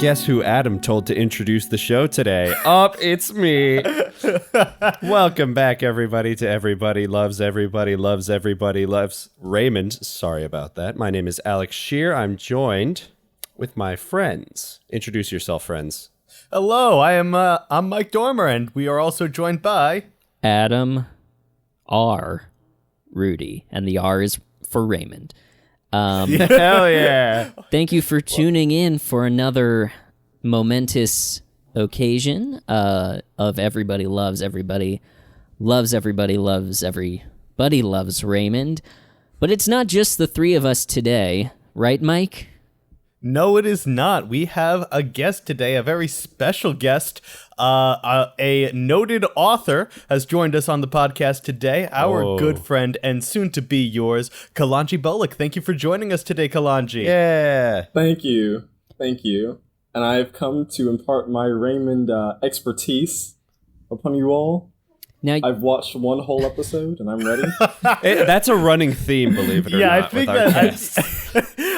Guess who Adam told to introduce the show today? It's me. Welcome back, everybody, to Everybody Loves Raymond. Sorry about that. My name is Alex Shear. I'm joined with my friends. Introduce yourself, friends. Hello, I'm Mike Dormer, and we are also joined by Adam R. Rudy, and the R is for Raymond. Hell yeah. Thank you for tuning in for another momentous occasion of Everybody Loves Raymond. But it's not just the three of us today, right, Mike? No, it is not. We have a guest today, a very special guest. A noted author has joined us on the podcast today. Our good friend and soon to be yours, Khalonji Bulluck. Thank you for joining us today, Khalonji. Yeah. Thank you. And I've come to impart my Raymond expertise upon you all. Now, I've watched one whole episode and I'm ready. That's a running theme, believe it or not. I think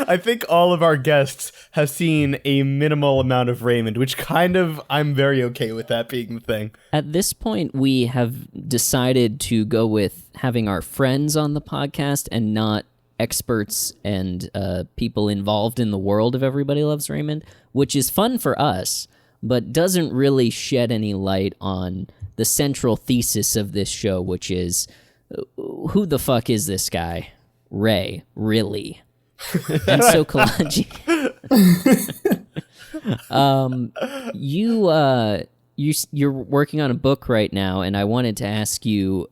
I think all of our guests have seen a minimal amount of Raymond, which I'm very okay with that being the thing. at this point, we have decided to go with having our friends on the podcast and not experts and people involved in the world of Everybody Loves Raymond, which is fun for us, but doesn't really shed any light on the central thesis of this show, which is, who the fuck is this guy? Ray, really? And so, Khalonji, you're working on a book right now, and I wanted to ask you,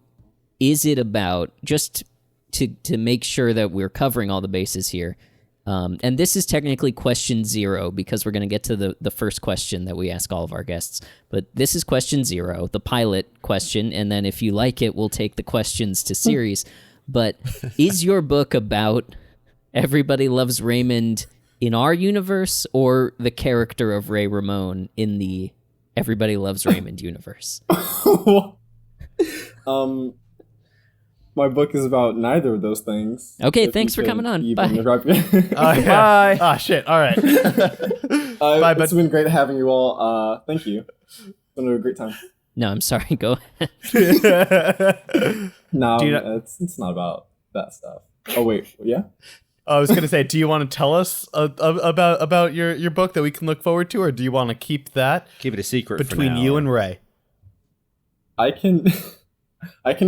is it about, just to make sure that we're covering all the bases here, and this is technically question 0 because we're going to get to the first question that we ask all of our guests. But this is question 0, the pilot question, and then if you like it, we'll take the questions to series. But is your book about Everybody Loves Raymond in our universe or the character of Ray Ramone in the Everybody Loves Raymond universe? My book is about neither of those things. Okay, thanks for coming on. Bye. Bye. Oh, shit. All right. Bye, it's been great having you all. Thank you. It's been a great time. No, I'm sorry. Go ahead. No, it's not about that stuff. Oh, wait. Yeah? I was going to say, do you want to tell us about your book that we can look forward to, or do you want to keep that Keep it a secret between for now. you and Ray? I can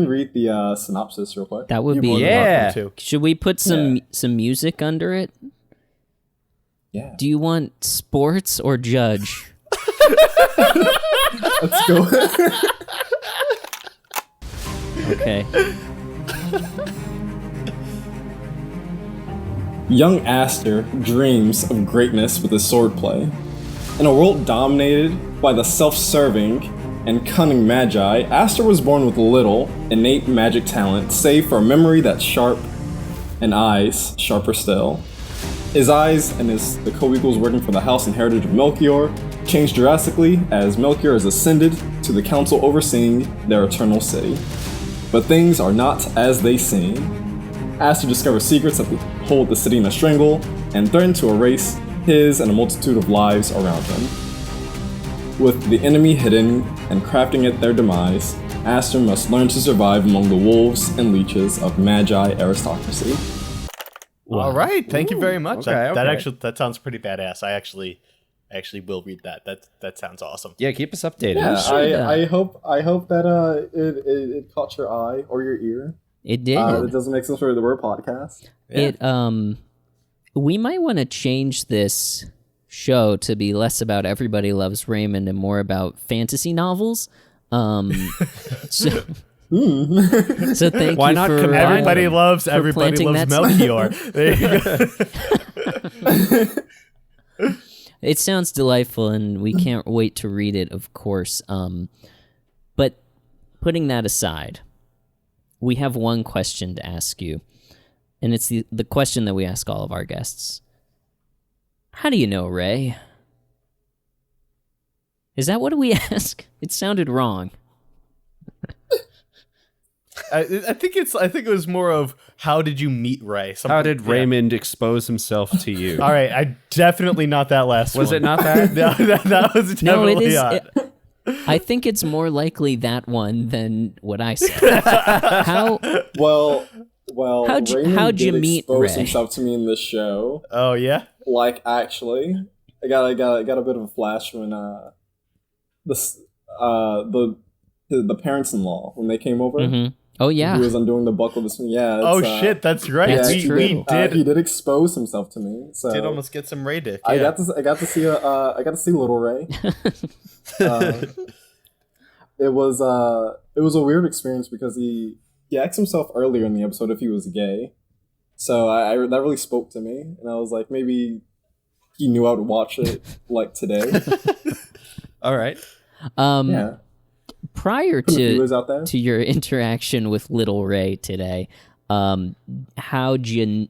read the synopsis real quick. That would be... Welcome to. Should we put some music under it? Yeah. Do you want sports or judge? Let's go. Okay. Young Aster dreams of greatness with his swordplay. In a world dominated by the self-serving and cunning magi, Aster was born with little innate magic talent, save for a memory that's sharp and eyes sharper still. His eyes and the co-equals working for the house and heritage of Melchior changed drastically as Melchior is ascended to the council overseeing their eternal city. But things are not as they seem. Aster discovers secrets that hold the city in a strangle and threaten to erase his and a multitude of lives around him. With the enemy hidden and crafting at their demise, Aster must learn to survive among the wolves and leeches of magi aristocracy. Wow. All right, thank you very much. Okay. That sounds pretty badass. I actually will read that. That sounds awesome. Yeah, keep us updated. Yeah, I hope that it caught your eye or your ear. It did. It doesn't make sense for the word podcast. Yeah. We might want to change this show to be less about Everybody Loves Raymond and more about fantasy novels. So thank Why you not for combine Everybody them? loves that Melchior. There you go. It sounds delightful, and we can't wait to read it, of course. But putting that aside, we have one question to ask you, and it's the question that we ask all of our guests. How do you know Ray? Is that what we ask? It sounded wrong. I think it was more of how did you meet Ray? How did Raymond expose himself to you? All right, I definitely not that last Was one. it not that? No, that was definitely No, it is. not. I think it's more likely that one than what I said. How? Well, How'd Raymond you did meet expose Ray? himself to me in this show. Oh yeah. Like, actually, I got a bit of a flash when the parents-in-law when they came over. Mm-hmm. Oh yeah. He was undoing the buckle of his. Yeah. Oh shit, that's right. That's we true. did He did expose himself to me. So did almost get some Ray dick. I yeah. got to see Little Ray. It was a weird experience because he asked himself earlier in the episode if he was gay. So that really spoke to me, and I was like, maybe he knew I would watch it like today. All right. Yeah. Prior Viewers out there? to your interaction with Little Ray today, how'd you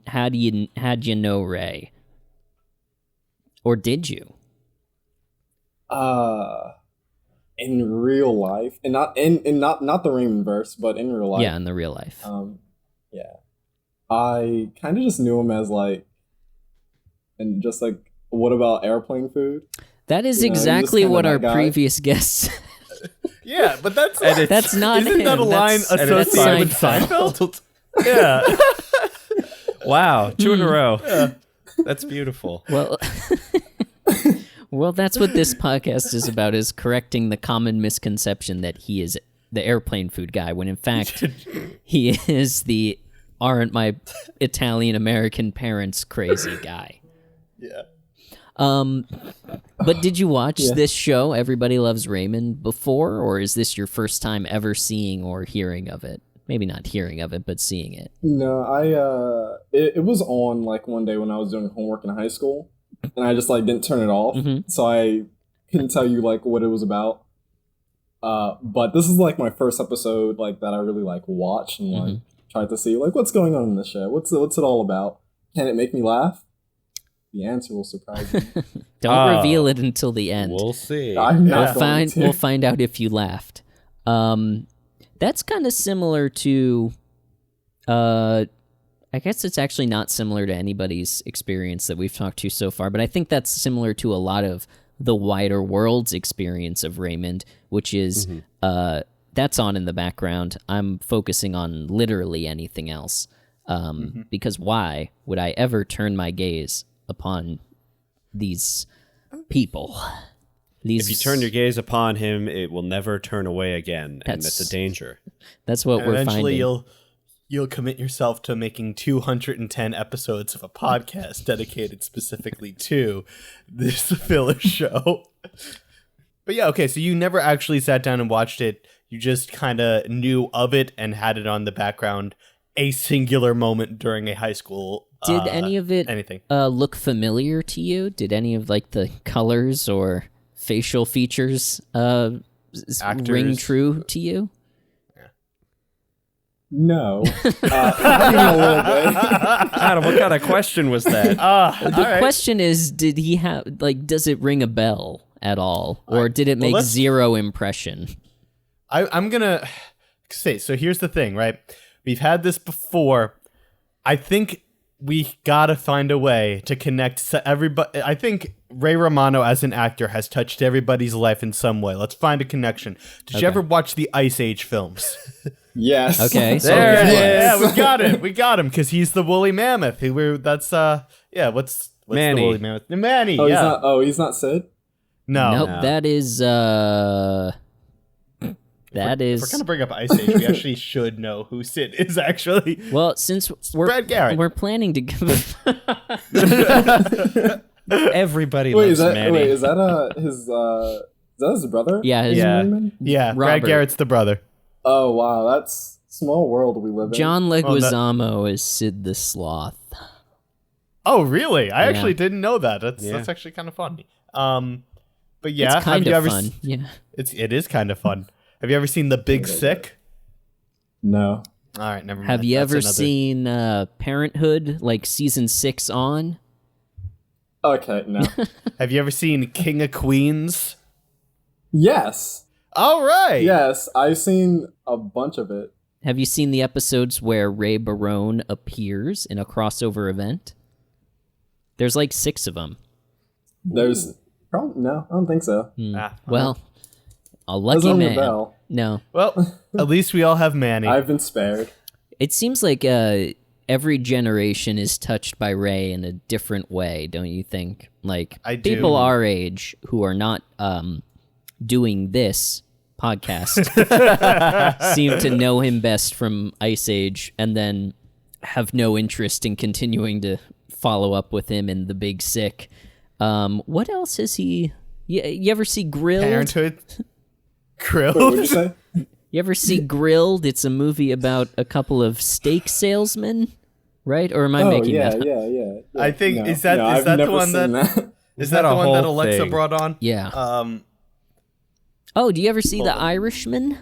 know Ray? Or did you? In real life, and not the Raymond verse, but in real life. Yeah, in the real life. Yeah. I kind of just knew him as like, and just like, what about airplane food? That is You know, exactly just kinda what that our guy. previous guests. Yeah, but that's That's not isn't him. that a line That's associated with Seinfeld. Seinfeld? Yeah. Wow, 2 in a row. That's beautiful. Well, well, that's what this podcast is about: is correcting the common misconception that he is the airplane food guy, when in fact he is the aren't my Italian American parents crazy guy. Yeah. But did you watch Yeah. this show, Everybody Loves Raymond, before, or is this your first time ever seeing or hearing of it? Maybe not hearing of it, but seeing it. No, it was on like one day when I was doing homework in high school, and I just like didn't turn it off, so I couldn't tell you like what it was about. But this is like my first episode like that I really like watched and like tried to see like what's going on in the show. What's it all about? Can it make me laugh? The answer will surprise you. Don't reveal it until the end. We'll see. I'm not going to. We'll find out if you laughed. That's kind of similar to. I guess it's actually not similar to anybody's experience that we've talked to so far, but I think that's similar to a lot of the wider world's experience of Raymond, which is that's on in the background. I'm focusing on literally anything else, because why would I ever turn my gaze upon these people? If you turn your gaze upon him, it will never turn away again, and that's a danger. That's what we're Eventually, finding. you'll commit yourself to making 210 episodes of a podcast dedicated specifically to this filler show. But yeah, okay, so you never actually sat down and watched it. You just kind of knew of it and had it on the background a singular moment during a high school. Did any of it anything look familiar to you? Did any of like the colors or facial features ring true to you? No. A little bit. Adam, what kind of question was that? The question is, did he have like? Does it ring a bell at all, or did it make zero impression? I'm gonna say, so here's the thing, right? We've had this before. I think we gotta find a way to connect everybody. I think Ray Romano as an actor has touched everybody's life in some way. Let's find a connection. Did you ever watch the Ice Age films? Yes. Okay, so There it Yeah, we got him. We got him because he's the woolly mammoth. What's what's Manny. the woolly mammoth? Manny. Oh, yeah. he's not Sid? No. nope, that is that If is we're gonna bring up Ice Age, we actually should know who Sid is actually. well, since Brad Garrett. we're planning to give Everybody Wait, loves Manny. is that his brother? yeah, his Yeah. Raymond? Yeah, Brad Robert. Garrett's the brother. Oh wow, that's small world we live in. John Leguizamo is Sid the Sloth. Oh, really? I Yeah. actually didn't know that. That's actually kind of funny. But yeah, It's kind have you of ever fun. Yeah. It is kind of fun. Have you ever seen The Big Sick? No. All right, never mind. Have you That's ever another- seen Parenthood, like season 6 on? Okay, no. Have you ever seen King of Queens? Yes. All right. Yes, I've seen a bunch of it. Have you seen the episodes where Ray Barone appears in a crossover event? There's like 6 of them. There's probably no, I don't think so. Well, a lucky Doesn't ring a man. bell. No. Well, at least we all have Manny. I've been spared. It seems like every generation is touched by Ray in a different way, don't you think? Like, I do. people our age who are not doing this podcast seem to know him best from Ice Age and then have no interest in continuing to follow up with him in The Big Sick. What else is he... You ever see Grilled? Parenthood. Wait, what'd you Grilled. say? You ever see Grilled? It's a movie about a couple of steak salesmen, right? Or am I making that up? Yeah. I think No, is that no, is I've that the never one seen that is that that the a one that whole Alexa thing? brought on? Yeah. Oh, do you ever see The Irishman?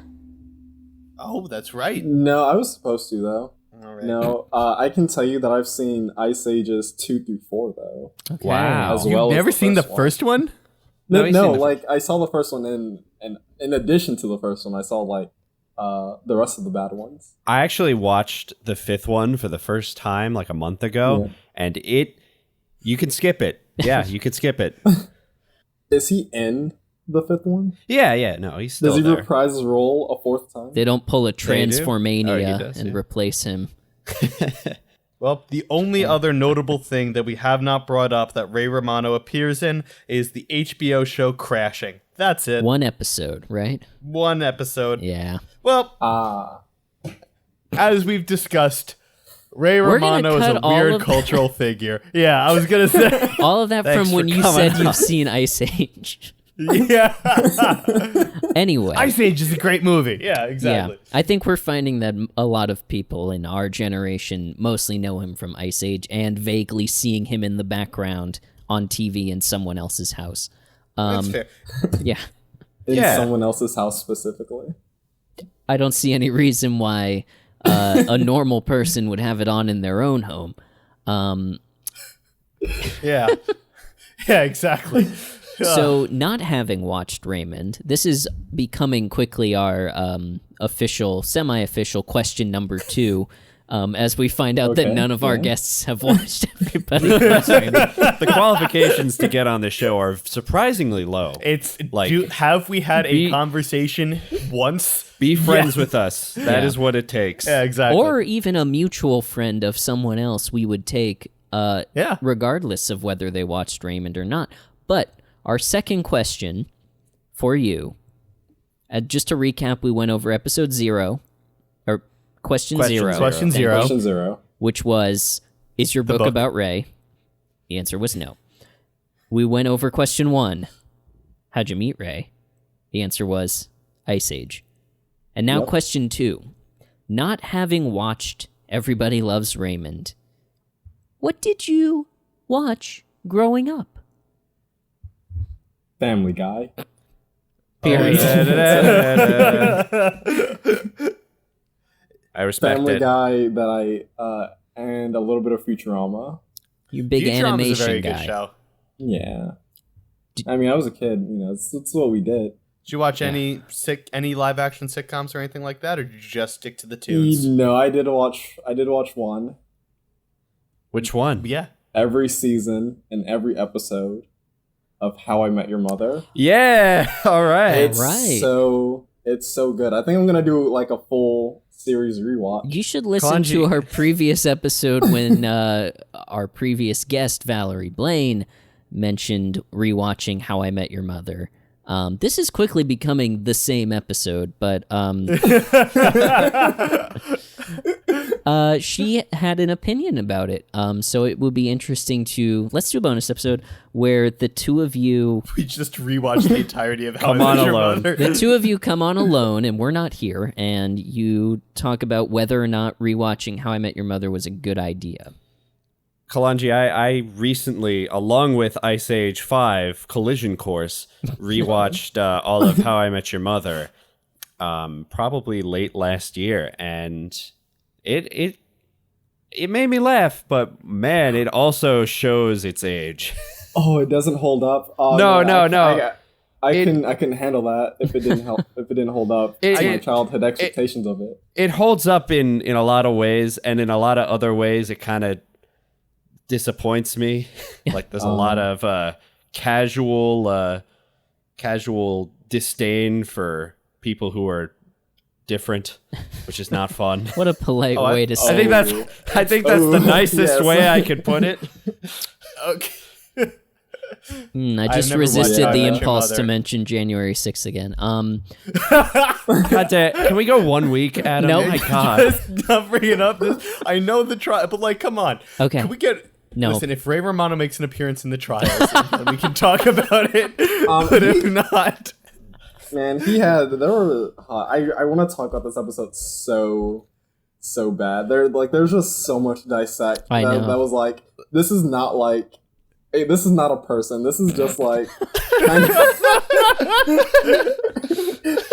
Oh, that's right. No, I was supposed to though. All right. No, I can tell you that I've seen Ice Ages 2 through 4 though. Okay. Wow. As You've well as never the seen the first one. first one? No, he's seen the like I saw the first one, and in addition to the first one, I saw like the rest of the bad ones. I actually watched the 5th one for the first time like a month ago, and you can skip it. Yeah, you could skip it. Is he in the 5th one? Yeah, no, he's still Does he there. reprise his role a 4th time? They don't pull a do? Transformania Oh, he does, and yeah. replace him. Well, the only other notable thing that we have not brought up that Ray Romano appears in is the HBO show Crashing. That's it. One episode, right? One episode. Yeah. Well, as we've discussed, Ray We're gonna Romano is cut a all weird of- cultural figure. Yeah, I was gonna say. All of that Thanks from when for you coming said you've seen Ice Age. Yeah. Anyway. Ice Age is a great movie. Yeah, exactly. Yeah, I think we're finding that a lot of people in our generation mostly know him from Ice Age and vaguely seeing him in the background on TV in someone else's house. That's fair. Yeah, In Yeah. someone else's house specifically. I don't see any reason why a normal person would have it on in their own home. Yeah. Yeah, exactly. So, not having watched Raymond, this is becoming quickly our official, semi-official question number 2, as we find out that Okay, none of our yeah. guests have watched Everybody Loves Raymond. The qualifications to get on the show are surprisingly low. It's Like, have we had a be- conversation once? Be friends with us. That is Yeah. what it takes. Yeah, exactly. Or even a mutual friend of someone else we would take, Yeah. regardless of whether they watched Raymond or not. But our second question for you, just to recap, we went over episode 0, or question 0. Question Thank 0. you, Question 0. which was, is your book book. about Ray? The answer was no. We went over question 1, how'd you meet Ray? The answer was Ice Age. And now Yep. question 2, not having watched Everybody Loves Raymond, what did you watch growing up? Family Guy. Period. I respect Family it. Guy that and a little bit of Futurama. You big Futurama's animation a very guy. good show. Yeah. I mean, I was a kid, that's what we did. Did you watch any live action sitcoms or anything like that, or did you just stick to the tunes? No, I did watch one. Which one? Yeah. Every season and every episode of How I Met Your Mother. Yeah. All right. It's right. it's so good. I think I'm gonna do like a full series rewatch. You should listen to our previous episode when our previous guest, Valerie Blaine, mentioned rewatching How I Met Your Mother. This is quickly becoming the same episode, but she had an opinion about it. So it would be interesting let's do a bonus episode where the two of you We just rewatched the entirety of How Come I on Met Your alone. Mother. the two of you come on alone and we're not here, and you talk about whether or not rewatching How I Met Your Mother was a good idea. Khalonji, I recently, along with Ice Age 5 Collision Course, rewatched all of How I Met Your Mother, probably late last year, and it made me laugh, but man, it also shows its age. Oh, it doesn't hold up. Oh, No. I can handle that if it didn't help, if it didn't hold up to my childhood expectations of it. It holds up in a lot of ways, and in a lot of other ways, it kind of disappoints me. Like there's a lot of casual disdain for people who are different, which is not fun. What a polite way to say. I think that's the nicest way I could put it. Okay. I just resisted the impulse to mention January 6th again. God damn, can we go 1 week, Adam? Nope. Oh my God. Just not bringing up this. I know the trial, but like, come on. Okay. Can we get? No. Listen, if Ray Romano makes an appearance in the trials, then we can talk about it. But if not, man, I want to talk about this episode so bad. There's just so much to dissect. I know. That was like, this is not like. Hey, this is not a person. This is just like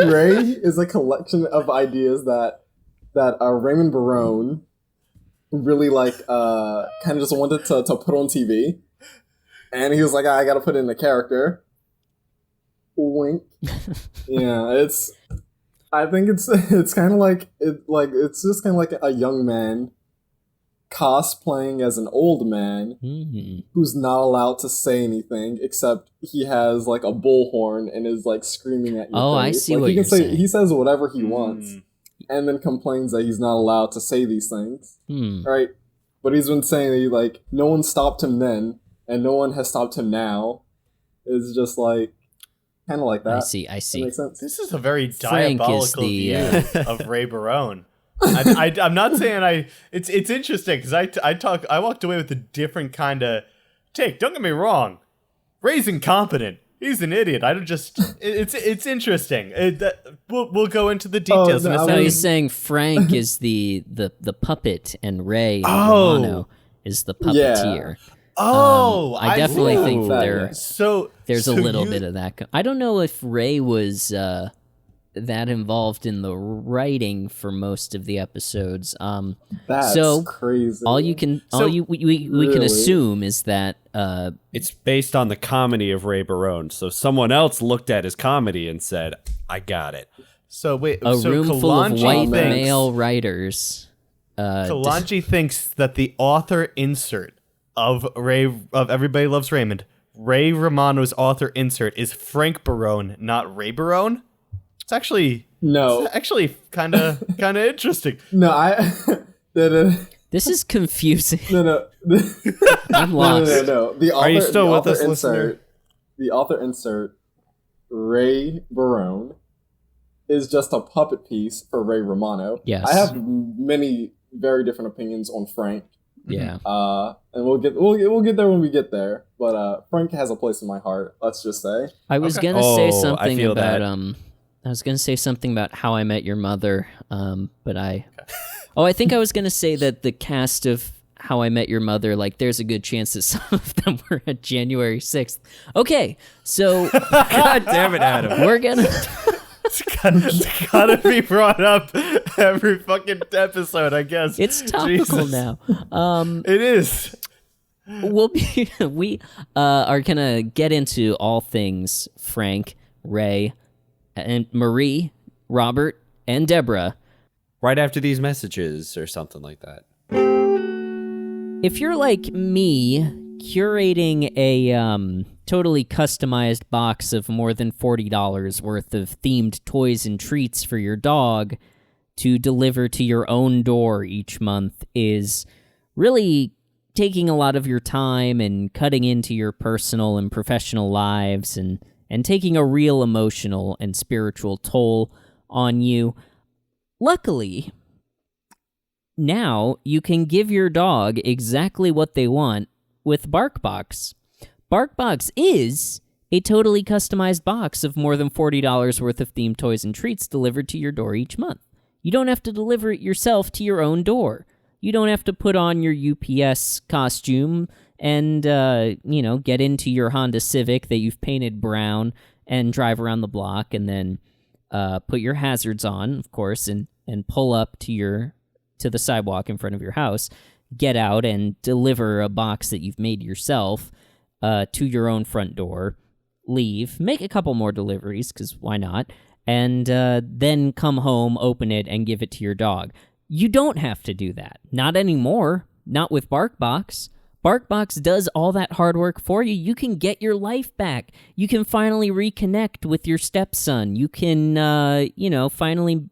Ray is a collection of ideas that Raymond Barone really kind of just wanted to put on TV, and he was like, I got to put in a character. Wink. Yeah, I think it's kind of like it's just kind of like a young man cosplaying as an old man who's not allowed to say anything except he has like a bullhorn and is like screaming at you. Oh, I see what you're saying. He says whatever he wants and then complains that he's not allowed to say these things. Right? But he's been saying that no one stopped him then and no one has stopped him now. It's just like kind of like that. I see. That makes sense. this is a very Frank diabolical view of Ray Barone. I'm not saying it's interesting because I walked away with a different kind of take. Don't get me wrong, Ray's incompetent. He's an idiot. It's interesting. We'll go into the details in a So second. he's saying Frank is the puppet and Ray Romano is the puppeteer. I definitely think that there's a little bit of that. I don't know if Ray was that involved in the writing for most of the episodes. That's so crazy. We can assume is that It's based on the comedy of Ray Barone. So someone else looked at his comedy and said, I got it. So wait, a room full of Khalonji white thinks- male writers. Khalonji thinks that the author insert of Everybody Loves Raymond, Ray Romano's author insert is Frank Barone, not Ray Barone. It's actually kind of interesting. No, This is confusing. No. I'm lost. No. The author, Are you still with us, insert, listener? The author insert, Ray Barone, is just a puppet piece for Ray Romano. Yes. I have many very different opinions on Frank. Yeah. And we'll get there when we get there. But Frank has a place in my heart. Let's just say. I was gonna say something I feel about that. I was gonna say something about How I Met Your Mother, but I think I was gonna say that the cast of How I Met Your Mother, there's a good chance that some of them were at January 6th. Okay, so God damn it, Adam. we're gonna. It's gotta be brought up every fucking episode, I guess. It's topical Jesus. now. It is. We are gonna get into all things Frank, Ray, and Marie, Robert, and Debra. Right after these messages or something like that. If you're like me, curating a totally customized box of more than $40 worth of themed toys and treats for your dog to deliver to your own door each month is really taking a lot of your time and cutting into your personal and professional lives and taking a real emotional and spiritual toll on you. Luckily, now you can give your dog exactly what they want with BarkBox. BarkBox is a totally customized box of more than $40 worth of themed toys and treats delivered to your door each month. You don't have to deliver it yourself to your own door. You don't have to put on your UPS costume and, get into your Honda Civic that you've painted brown and drive around the block and then put your hazards on, of course, and pull up to the sidewalk in front of your house, get out and deliver a box that you've made yourself to your own front door leave, make a couple more deliveries, because why not, and then come home, open it, and give it to your dog. You don't have to do that. Not anymore. Not with BarkBox. BarkBox does all that hard work for you. You can get your life back. You can finally reconnect with your stepson. You can, finally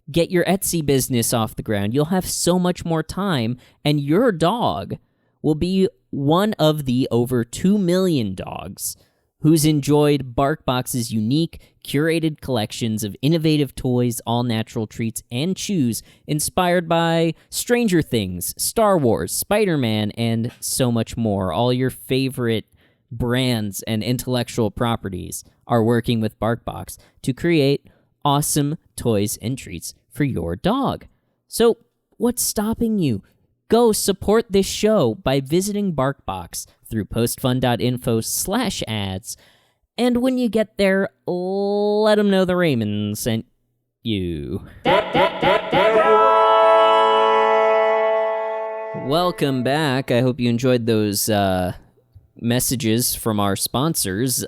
get your Etsy business off the ground. You'll have so much more time, and your dog will be one of the over 2 million dogs who's enjoyed BarkBox's unique, curated collections of innovative toys, all-natural treats, and chews inspired by Stranger Things, Star Wars, Spider-Man, and so much more. All your favorite brands and intellectual properties are working with BarkBox to create awesome toys and treats for your dog. So, what's stopping you? Go support this show by visiting BarkBox through postfun.info/ads. And when you get there, let them know the Raymond sent you. Welcome back. I hope you enjoyed those messages from our sponsors.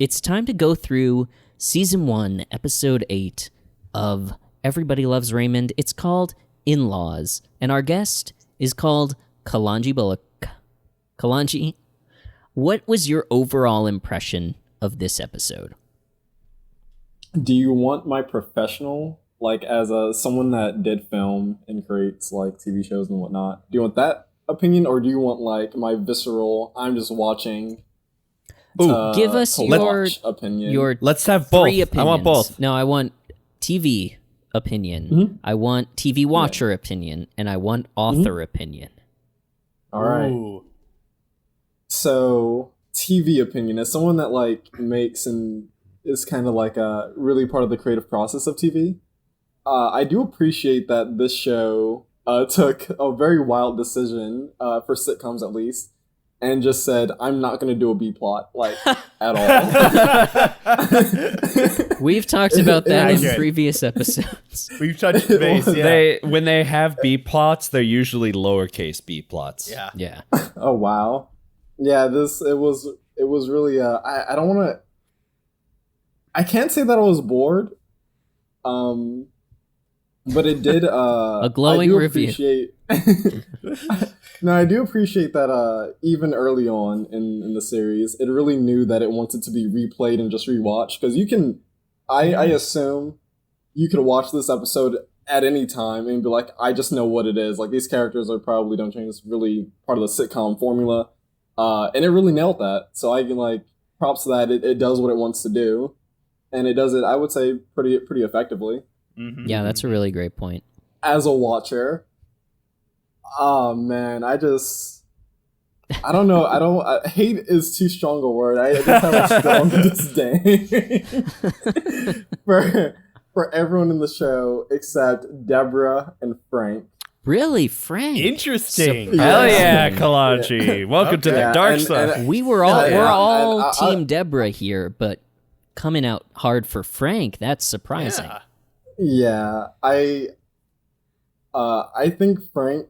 It's time to go through Season 1, Episode 8 of Everybody Loves Raymond. It's called In-Laws, and our guest is called Khalonji Bulluck. Khalonji, what was your overall impression of this episode? Do you want my professional, like as someone that did film and creates like TV shows and whatnot? Do you want that opinion, or do you want like my visceral, I'm just watching? Give us your opinion. Let's have both. 3 opinions. I want both. No, I want TV opinion. Mm-hmm. I want TV watcher opinion, and I want author opinion. All right. Ooh. So, TV opinion, as someone that like makes and is kind of like a really part of the creative process of TV, I do appreciate that this show took a very wild decision for sitcoms at least, and just said, I'm not going to do a B plot, like, at all. We've talked about that in Accurate. previous episodes. We've touched base, yeah. When they have B plots, they're usually lowercase B plots. Yeah. Yeah. Oh, wow. Yeah, it was really, I don't want to, I can't say that I was bored, but it did, A glowing review. No, I do appreciate that even early on in the series, it really knew that it wanted to be replayed and just rewatched. Because you can, I assume you could watch this episode at any time and be like, I just know what it is. Like, these characters are probably don't change. It's really part of the sitcom formula. And it really nailed that. So I can, like, props to that. It does what it wants to do. And it does it, I would say, pretty effectively. Mm-hmm. Yeah, that's a really great point. As a watcher, oh man, I don't know. Hate is too strong a word. I just have a strong disdain for everyone in the show except Debra and Frank. Really, Frank? Interesting. Hell yeah, Khalonji. Welcome to the dark side. We're all Team Debra here, but coming out hard for Frank, that's surprising. Yeah, I think Frank.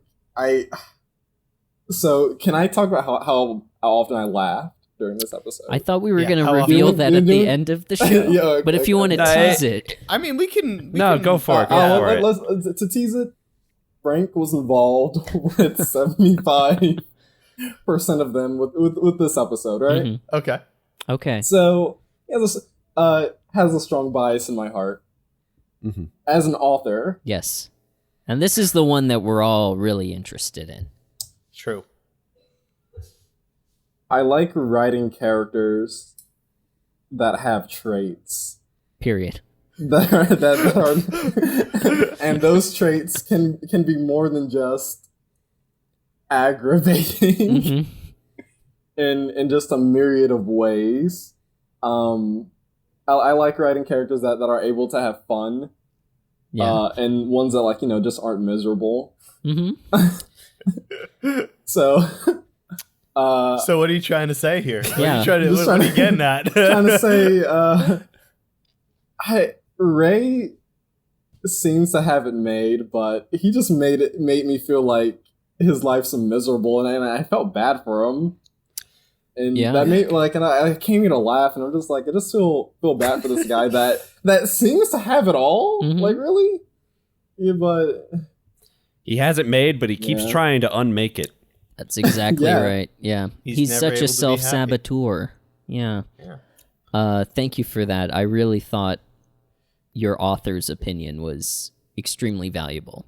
So can I talk about how often I laughed during this episode? I thought we were going to how reveal often? that at the end of the show, Yeah, okay, but if you want to tease it, I mean, we can Go for it. Let's to tease it. Frank was involved with 75% of them with this episode, right? Mm-hmm. Okay. Okay. So he has a strong bias in my heart as an author. Yes. And this is the one that we're all really interested in. True. I like writing characters that have traits. Period. that are and those traits can be more than just aggravating in just a myriad of ways. I like writing characters that are able to have fun. Yeah. And ones that, like, just aren't miserable. Mm-hmm. So So what are you trying to say here? Yeah. What are you getting at? trying to say Ray seems to have it made, but he just made me feel like his life's miserable, and I felt bad for him. And Yeah. that made and I came here to laugh, and I'm just like, I just feel bad for this guy that seems to have it all. Mhm. Like, really? Yeah, but He has it made, but he keeps trying to unmake it. That's exactly Yeah. right. Yeah. He's never such able a to be self-saboteur. Yeah. Thank you for that. I really thought your author's opinion was extremely valuable.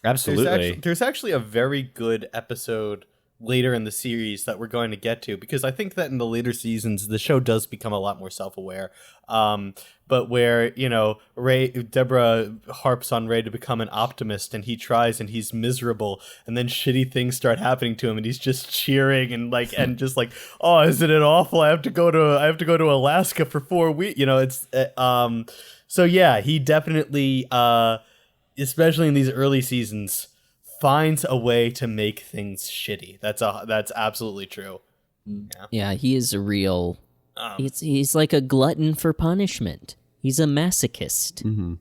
Absolutely. There's actually a very good episode later in the series that we're going to get to, because I think that in the later seasons the show does become a lot more self-aware, but where Debra harps on Ray to become an optimist, and he tries and he's miserable, and then shitty things start happening to him and he's just cheering and just like, oh, isn't it awful, I have to go to Alaska for 4 weeks, it's so yeah, he definitely especially in these early seasons finds a way to make things shitty. That's absolutely true. Yeah, he is a real... he's like a glutton for punishment. He's a masochist. Mm-hmm.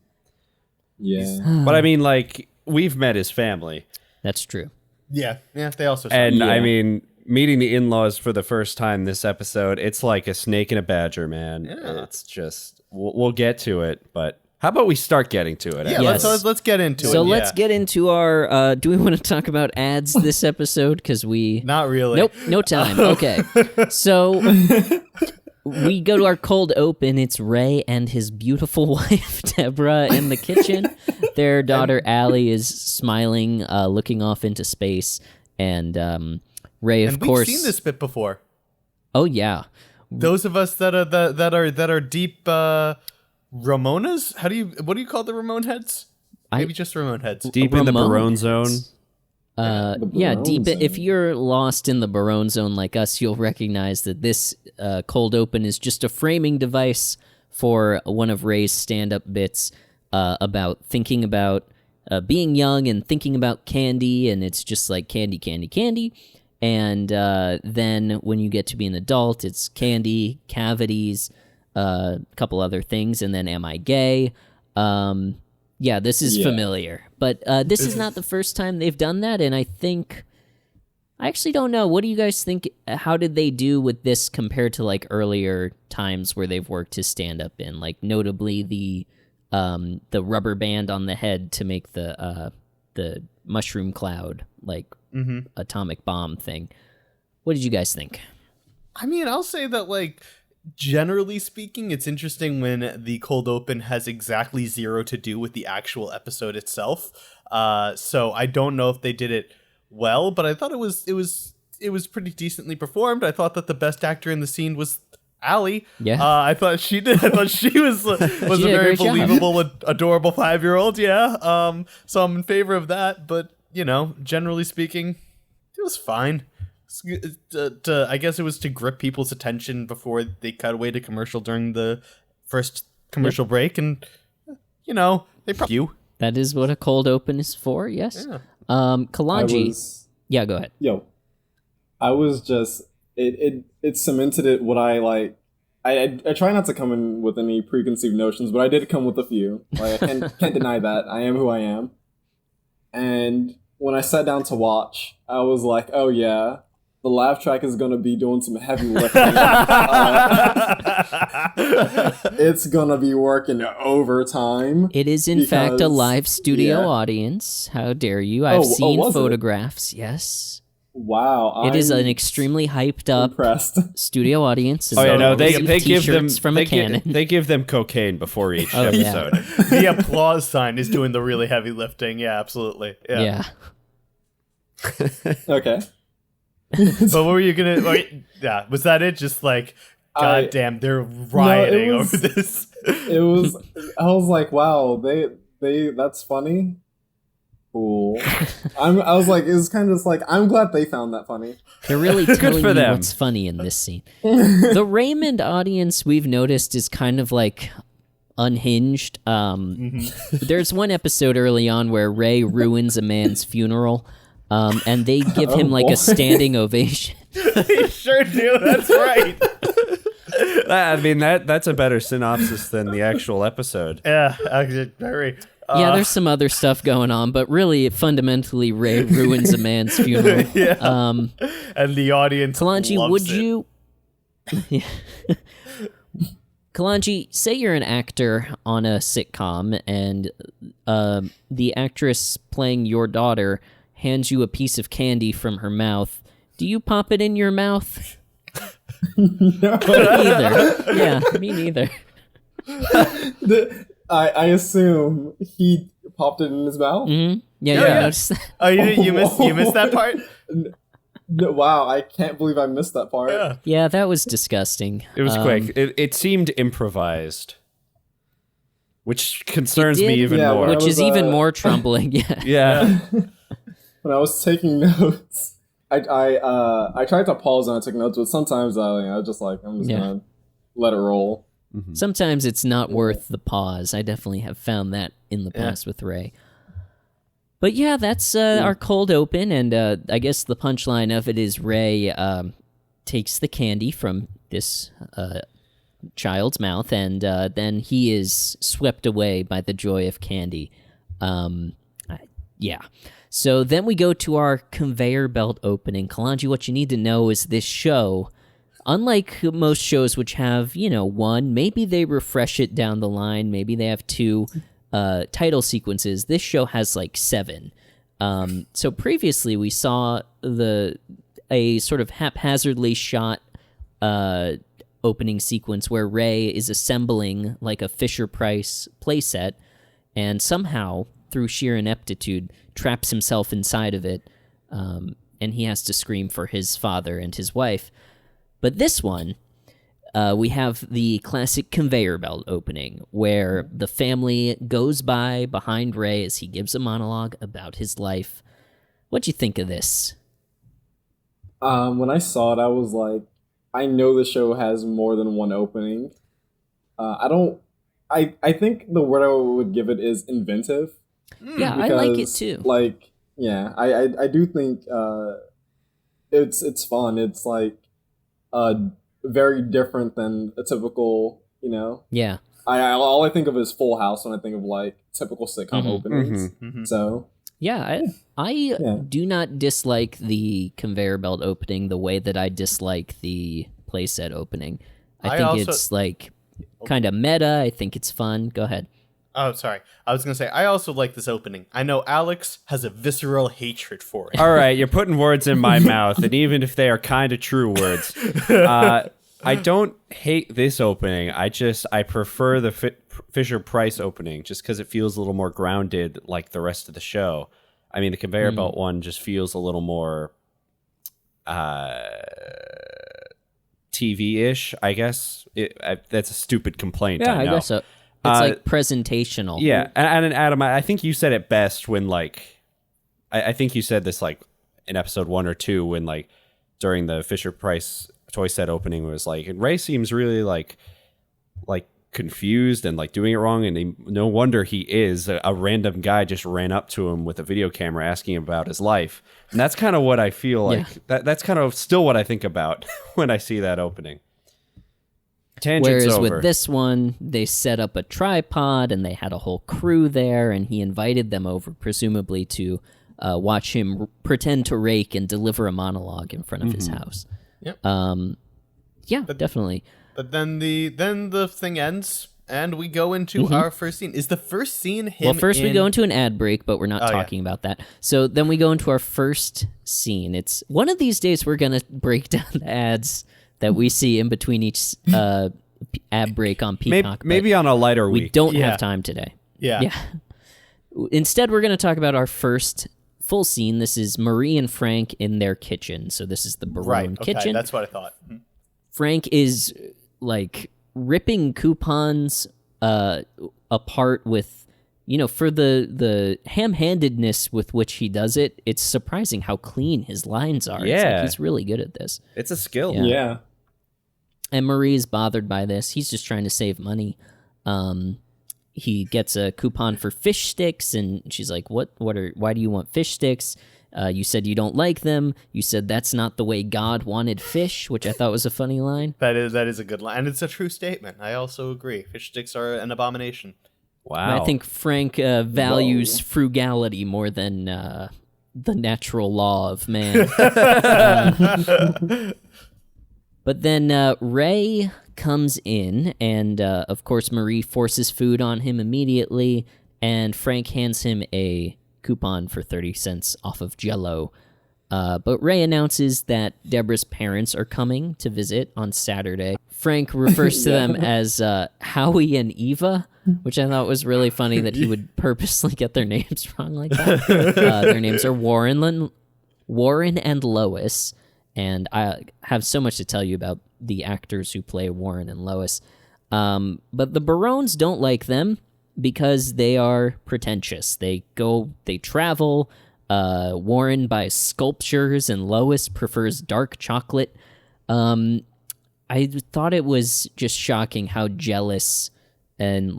Yeah. But I mean, like, we've met his family. That's true. Yeah, they also And I Yeah. mean, meeting the in-laws for the first time this episode, it's like a snake and a badger, man. Yeah. It's just... We'll get to it, but... How about we start getting to it? Yeah, Yes. let's get into it. So let's yeah. get into our... do we want to talk about ads this episode? Because we... Not really. Nope, no time. Okay. So we go to our cold open. It's Ray and his beautiful wife, Debra, in the kitchen. Their daughter, Allie, is smiling, looking off into space. And Ray, of course... we've seen this bit before. Oh, yeah. Those of us that are deep Ramonas? What do you call the Ramon heads? Maybe just Ramon heads. Deep in the Ramon Barone heads. Zone. Yeah, Barone deep. Zone. If you're lost in the Barone Zone like us, you'll recognize that this cold open is just a framing device for one of Ray's stand-up bits about thinking about being young and thinking about candy, and it's just like candy, candy, candy. And then when you get to be an adult, it's candy, cavities, a couple other things, and then am I gay? Yeah, this is familiar, but this is not the first time they've done that, and I actually don't know. What do you guys think? How did they do with this compared to like earlier times where they've worked his stand-up in, like notably the rubber band on the head to make the mushroom cloud, like atomic bomb thing. What did you guys think? I mean, I'll say that, like, generally speaking, it's interesting when the cold open has exactly zero to do with the actual episode itself. So I don't know if they did it well, but I thought it was pretty decently performed. I thought that the best actor in the scene was Allie. Yeah. I thought she did. I thought she was a did a very great job. believable, adorable 5-year-old. Yeah. So I'm in favor of that. But generally speaking, it was fine. I guess it was to grip people's attention before they cut away to commercial during the first commercial break, and they probably That is what a cold open is for. Yes. Yeah. Khalonji. Yeah, go ahead. I was just it cemented it what I like. I try not to come in with any preconceived notions, but I did come with a few. Like, I can't deny that. I am who I am. And when I sat down to watch, I was like, oh yeah, the laugh track is going to be doing some heavy lifting. It's going to be working overtime. It is, in fact, a because- live studio yeah. audience. How dare you? I've seen was it? photographs. Yes. Wow. It is I'm an extremely hyped up impressed. studio audience. Oh yeah, no, they Some give them t-shirts from a cannon. they give them cocaine before each Oh, yeah. episode. the applause sign is doing the really heavy lifting. Yeah, absolutely. Yeah. Okay. But what were you gonna? Yeah, was that it? Just like, God damn, they're rioting was- over this. It was. I was like, wow, they. That's funny. Cool. I was like, it was kind of just like, I'm glad they found that funny. They're really telling for you them. what's funny in this scene. The Raymond audience, we've noticed, is kind of like unhinged. There's one episode early on where Ray ruins a man's funeral, and they give him like boy. a standing ovation. They sure do. That's right. I mean that's a better synopsis than the actual episode. Yeah, actually, very. Yeah, there's some other stuff going on, but really, fundamentally, Ray ruins a man's funeral. And the audience Khalonji, loves would it. you... Khalonji, say you're an actor on a sitcom, and the actress playing your daughter hands you a piece of candy from her mouth. Do you pop it in your mouth? No. Neither. Yeah, me neither. I assume he popped it in his mouth. Mm-hmm. Yeah, Yeah, I yeah. noticed that. Oh, you missed that part? No, wow, I can't believe I missed that part. Yeah. Yeah, that was disgusting. It was quick. It seemed improvised, which concerns It me did, even yeah, more. when I Which was, is even more troubling. Yeah. Yeah. When I was taking notes, I tried to pause and I took notes, but sometimes I was just like, I'm just gonna let it roll. Sometimes it's not worth the pause. I definitely have found that in the past with Ray. But yeah, that's our cold open, and I guess the punchline of it is Ray takes the candy from this child's mouth, and then he is swept away by the joy of candy. Yeah. So then we go to our conveyor belt opening. Khalonji, what you need to know is this show, unlike most shows which have, one, maybe they refresh it down the line, maybe they have two title sequences, this show has like 7. So previously we saw a sort of haphazardly shot opening sequence where Ray is assembling like a Fisher-Price playset, and somehow, through sheer ineptitude, traps himself inside of it, and he has to scream for his father and his wife. But this one, we have the classic conveyor belt opening, where the family goes by behind Ray as he gives a monologue about his life. What'd you think of this? When I saw it, I was like, I know the show has more than one opening. I think the word I would give it is inventive. Yeah, I like it too. Like, yeah, I do think it's fun. It's like very different than a typical, Yeah. all I think of is Full House when I think of like typical sitcom openings. So Yeah, I do not dislike the conveyor belt opening the way that I dislike the playset opening. I think it's like kind of meta. I think it's fun. Go ahead. Oh, sorry. I was going to say, I also like this opening. I know Alex has a visceral hatred for it. All right, you're putting words in my mouth, and even if they are kind of true words, I don't hate this opening. I prefer the Fisher-Price opening just because it feels a little more grounded like the rest of the show. I mean, the conveyor belt one just feels a little more TV-ish, I guess. That's a stupid complaint. Yeah, I know. guess so. It's like presentational. Yeah, and Adam, I think you said it best when I think you said this like in episode 1 or 2 when like during the Fisher-Price toy set opening was like, and Ray seems really like confused and like doing it wrong, and no wonder he is. A random guy just ran up to him with a video camera asking him about his life, and that's kind of what I feel like. Yeah. That's kind of still what I think about when I see that opening. Tangent's Whereas over. with this one, they set up a tripod and they had a whole crew there, and he invited them over, presumably to watch him pretend to rake and deliver a monologue in front of his house. Yep. Yeah, definitely. But then the thing ends, and we go into our first scene. Is the first scene him? Well, first we go into an ad break, but we're not yeah. talking about that. So then we go into our first scene. It's one of these days we're going to break down the ads that we see in between each ad break on Peacock. Maybe on a lighter week. We don't have time today. Yeah. Instead, we're going to talk about our first full scene. This is Marie and Frank in their kitchen. So this is the Barone kitchen. That's what I thought. Frank is like ripping coupons apart with, for the ham-handedness with which he does it. It's surprising how clean his lines are. Yeah. It's like he's really good at this. It's a skill. yeah. And Marie is bothered by this. He's just trying to save money. He gets a coupon for fish sticks, and she's like, why do you want fish sticks? You said you don't like them. You said that's not the way God wanted fish, which I thought was a funny line. That is a good line, and it's a true statement. I also agree. Fish sticks are an abomination. Wow. I think Frank values frugality more than the natural law of man. But then Ray comes in, and of course Marie forces food on him immediately, and Frank hands him a coupon for 30 cents off of Jell-O. But Ray announces that Debra's parents are coming to visit on Saturday. Frank refers to them as Howie and Eva, which I thought was really funny that he would purposely get their names wrong like that. Their names are Warren and Lois, and I have so much to tell you about the actors who play Warren and Lois. But the Barones don't like them because they are pretentious. They travel. Warren buys sculptures, and Lois prefers dark chocolate. I thought it was just shocking how jealous and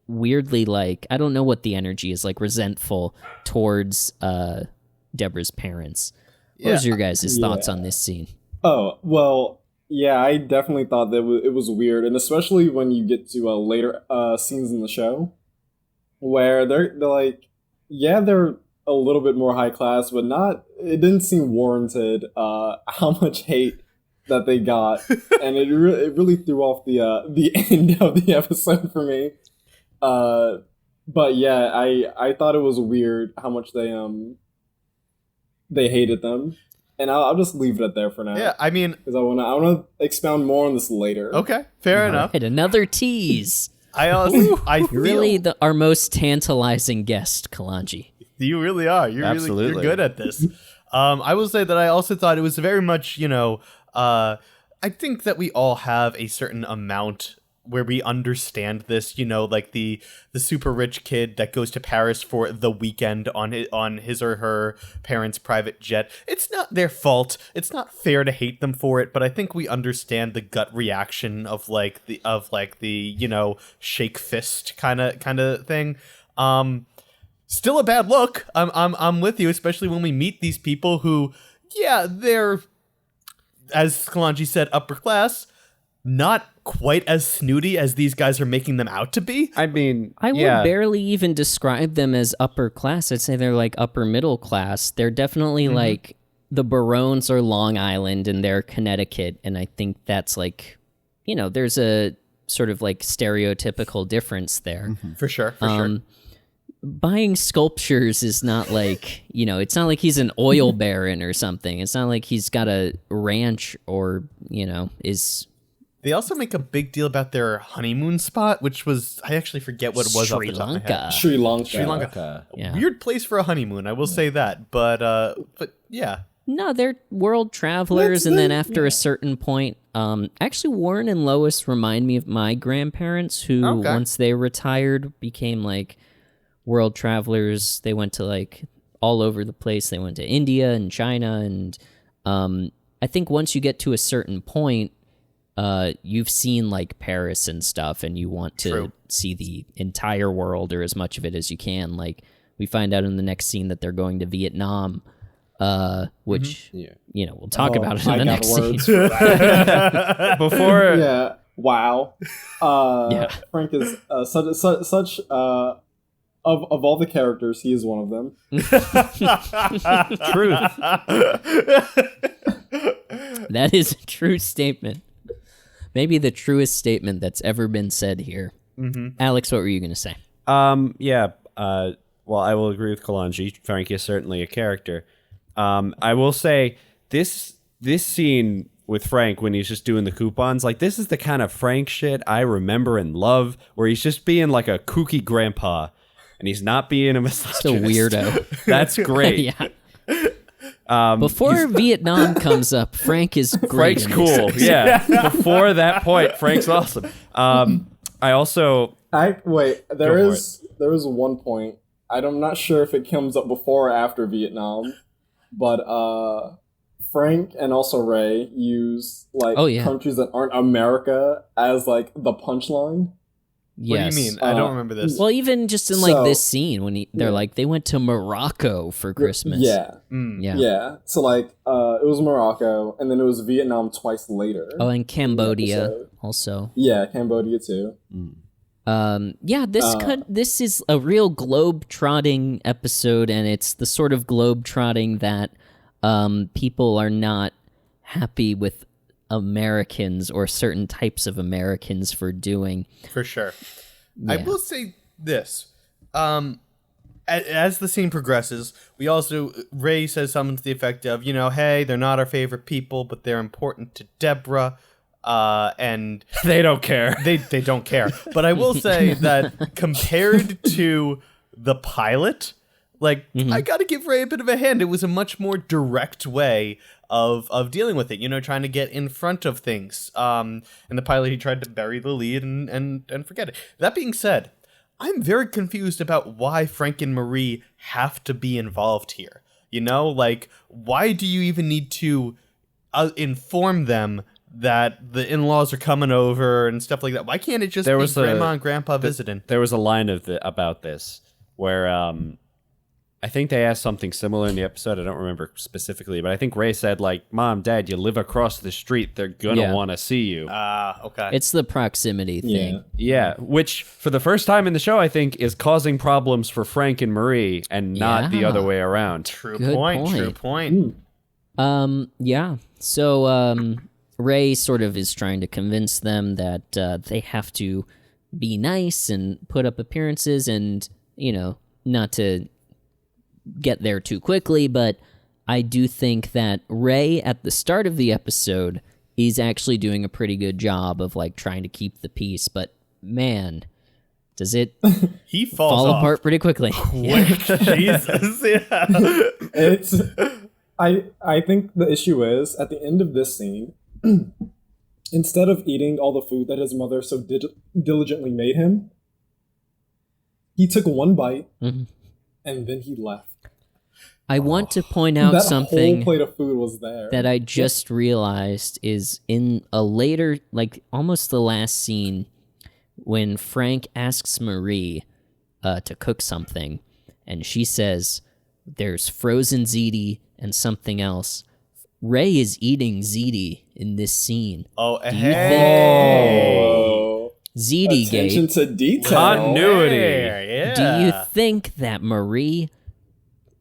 weirdly I don't know what the energy is, resentful towards Debra's parents. What was your guys' thoughts on this scene? Oh, well, yeah, I definitely thought that it was weird, and especially when you get to later scenes in the show, where they're they're a little bit more high class, but it didn't seem warranted how much hate that they got, and it really threw off the end of the episode for me. But yeah, I thought it was weird how much they hated them, and I'll just leave it at there for now. Yeah, I mean, because I wanna expound more on this later. Okay, fair enough. Right, another tease. I You're really our most tantalizing guest, Khalonji. You really are. You're good at this. I will say that I also thought it was very much, I think that we all have a certain amount where we understand this, the super rich kid that goes to Paris for the weekend on his or her parents' private jet. It's not their fault. It's not fair to hate them for it, but I think we understand the gut reaction of the shake fist kind of thing. Still a bad look. I'm with you, especially when we meet these people who, they're, as Khalonji said, upper class, not quite as snooty as these guys are making them out to be. I mean, I would barely even describe them as upper class. I'd say they're upper middle class. They're definitely the Barones are Long Island and they're Connecticut, and I think that's there's a sort of stereotypical difference there. For sure. Sure. Buying sculptures is not it's not like he's an oil baron or something. It's not like he's got a ranch or, is... They also make a big deal about their honeymoon spot, which was, I actually forget what it was off the top of my head. Sri Lanka. Yeah. Weird place for a honeymoon, I will say that. But yeah. No, they're world travelers, and then after a certain point, actually Warren and Lois remind me of my grandparents, who once they retired became world travelers. They went to all over the place. They went to India and China, and I think once you get to a certain point, you've seen Paris and stuff, and you want to see the entire world or as much of it as you can. We find out in the next scene that they're going to Vietnam, which we'll talk about it in the next scene. Before, wow, Frank is such of all the characters, he is one of them. Truth. That is a true statement. Maybe the truest statement that's ever been said here. Alex, what were you going to say? Well, I will agree with Khalonji. Frank is certainly a character. I will say this scene with Frank when he's just doing the coupons, this is the kind of Frank shit I remember and love, where he's just being a kooky grandpa, and he's not being a misogynist. Just a weirdo. That's great. Yeah. Before Vietnam comes up, Frank is great. Frank's cool. Yeah. Before that point, Frank's awesome. There is one point. I'm not sure if it comes up before or after Vietnam, but Frank and also Ray use countries that aren't America as the punchline. What do you mean? I don't remember this. Well, even just in like this scene when they're like they went to Morocco for Christmas. Yeah. Yeah. So like it was Morocco, and then it was Vietnam twice later. Oh, and Cambodia also. Yeah, Cambodia too. This is a real globe-trotting episode, and it's the sort of globe-trotting that people are not happy with Americans or certain types of Americans for doing. For sure. Yeah. I will say this. As the scene progresses, Ray says something to the effect of, hey, they're not our favorite people, but they're important to Debra. And They don't care. They don't care. But I will say that compared to the pilot, like, I gotta give Ray a bit of a hand. It was a much more direct way of dealing with it, trying to get in front of things. In the pilot, he tried to bury the lead and forget it. That being said, I'm very confused about why Frank and Marie have to be involved here. Like, why do you even need to inform them that the in-laws are coming over and stuff like that? Why can't it just be Grandma and Grandpa visiting? There was a line about this where I think they asked something similar in the episode. I don't remember specifically, but I think Ray said, like, Mom, Dad, you live across the street. They're going to want to see you. Okay. It's the proximity thing. Yeah, which for the first time in the show, I think, is causing problems for Frank and Marie and not the other way around. True Good point. So Ray sort of is trying to convince them that they have to be nice and put up appearances and, not to get there too quickly, but I do think that Ray at the start of the episode is actually doing a pretty good job of like trying to keep the peace, but man, does it he falls fall off apart pretty quickly. Jesus. Yeah. It's I think the issue is at the end of this scene, instead of eating all the food that his mother so diligently made him, he took one bite and then he left. I want to point out That something whole plate of food was there. that I just realized is in a later, like almost the last scene, when Frank asks Marie to cook something, and she says, there's frozen ziti and something else. Ray is eating ziti in this scene. Oh, Do you Oh. Ziti Attention gate. to detail. Continuity. Yeah. Do you think that Marie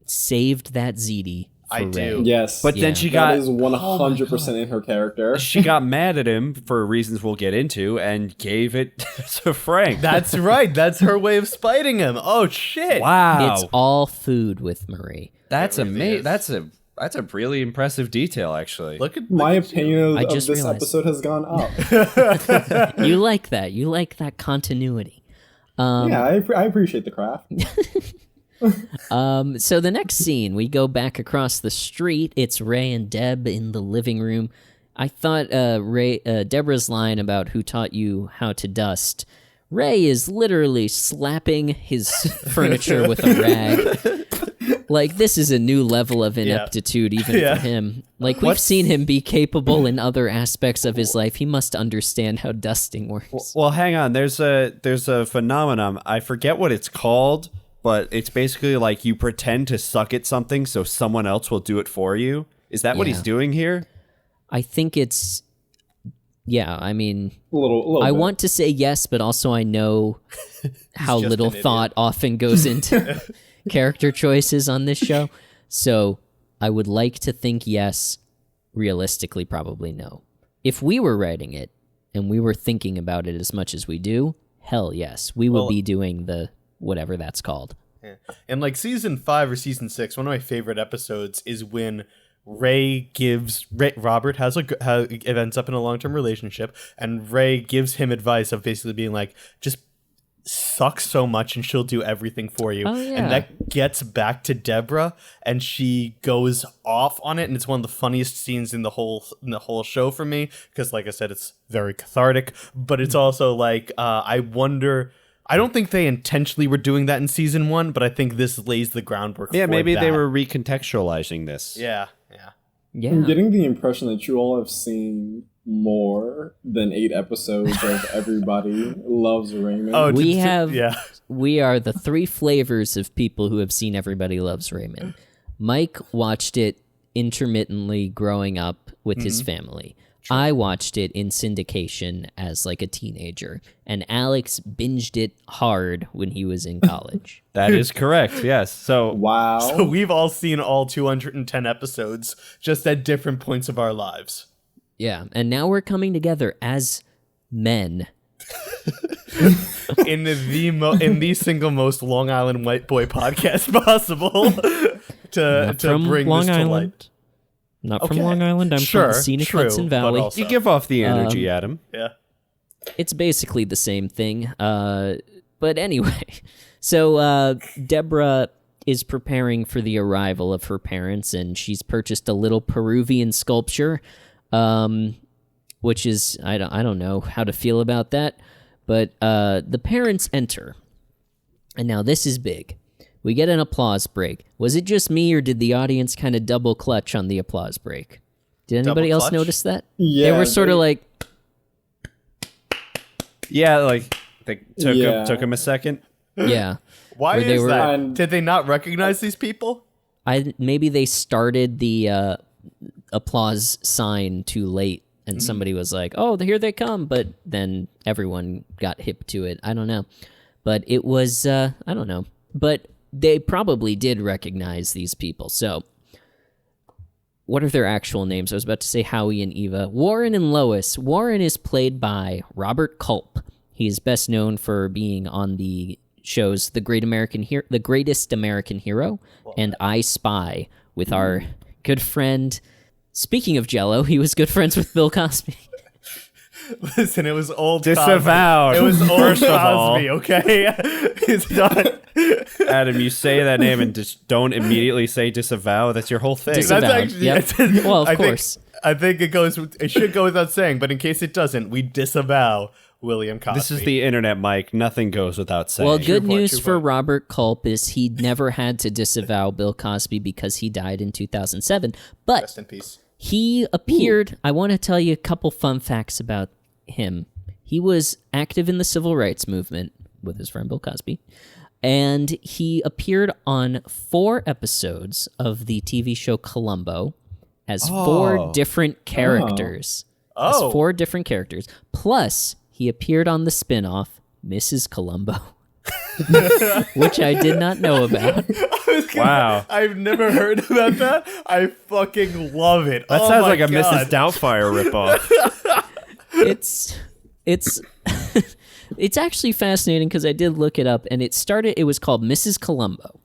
saved that ziti for I Ray? do. Yes. But then she that got is 100% in her character. she got mad at him for reasons we'll get into and gave it to Frank. That's right. That's her way of spiting him. Oh, shit. Wow. It's all food with Marie. That's It really amazing. is. That's a really impressive detail, actually. Look at My opinion I of just this realized. episode has gone up. You like that. You like that continuity. Yeah, I appreciate the craft. So the next scene, we go back across the street. It's Ray and Deb in the living room. I thought Debra's line about who taught you how to dust. Ray is literally slapping his furniture with a rag. Like, this is a new level of ineptitude even for him. Like, we've seen him be capable in other aspects of his life. He must understand how dusting works. Well, hang on. There's a phenomenon. I forget what it's called, but it's basically like you pretend to suck at something so someone else will do it for you. Is that what he's doing here? I think it's... Yeah, I mean... A little I bit. want to say yes, but also I know how little thought often goes into character choices on this show. So I would like to think yes, realistically probably no. If we were writing it and we were thinking about it as much as we do, hell yes, we would be doing the whatever that's called. Yeah. And like season 5 or season 6, one of my favorite episodes is when Robert ends up in a long-term relationship, and Ray gives him advice of basically being like, just suck so much and she'll do everything for you. Oh, yeah. And that gets back to Debra, and she goes off on it, and it's one of the funniest scenes in the whole show for me, because like I said, it's very cathartic, but it's also like I don't think they intentionally were doing that in season 1, but I think this lays the groundwork for Maybe that. they were recontextualizing this. Yeah. I'm getting the impression that you all have seen more than 8 episodes of Everybody Loves Raymond. Oh, We are the 3 flavors of people who have seen Everybody Loves Raymond. Mike watched it intermittently growing up with his family. I watched it in syndication as like a teenager, and Alex binged it hard when he was in college. That is correct, yes. So Wow. So we've all seen all 210 episodes just at different points of our lives. Yeah, and now we're coming together as men. in the single most Long Island white boy podcast possible to bring Long this to Island. light. Not from Long Island. I'm from the scenic Hudson but Valley. also- you give off the energy, Adam. Yeah. It's basically the same thing. But anyway, so Debra is preparing for the arrival of her parents, and she's purchased a little Peruvian sculpture, which is I don't know how to feel about that. But the parents enter, and now this is big. We get an applause break. Was it just me, or did the audience kind of double clutch on the applause break? Did anybody else clutch? notice that? Yeah, they were sort of like, Yeah, like they Yeah. took him a second. yeah. Why Where they is were- that? Did they not recognize these people? Maybe they started the applause sign too late, and somebody was like, "Oh, here they come!" But then everyone got hip to it. I don't know, but it was I don't know, but they probably did recognize these people. So, what are their actual names? I was about to say Howie and Eva. Warren and Lois. Warren is played by Robert Culp. He is best known for being on the shows The Greatest American Hero, and I Spy with our good friend. Speaking of Jello, he was good friends with Bill Cosby. Listen, it was old Disavowed. Cosby. It was old First of all. Cosby, okay? It's not... Adam, you say that name and just don't immediately say disavow. That's your whole thing. Disavow. That's Disavowed, actually... yep. Well, of I course. I think it should go without saying, but in case it doesn't, we disavow William Cosby. This is the internet, Mike. Nothing goes without saying. Well, good point, news true for point. Robert Culp is he never had to disavow Bill Cosby because he died in 2007. But Rest in peace. he appeared. I want to tell you a couple fun facts about him. He was active in the civil rights movement with his friend Bill Cosby, and he appeared on 4 episodes of the TV show Columbo as 4 different characters. As 4 different characters. Plus, he appeared on the spin-off Mrs. Columbo, which I did not know about. Wow. I've never heard about that. I fucking love it. That sounds like a Mrs. Doubtfire ripoff. It's it's actually fascinating because I did look it up, and it was called Mrs. Columbo,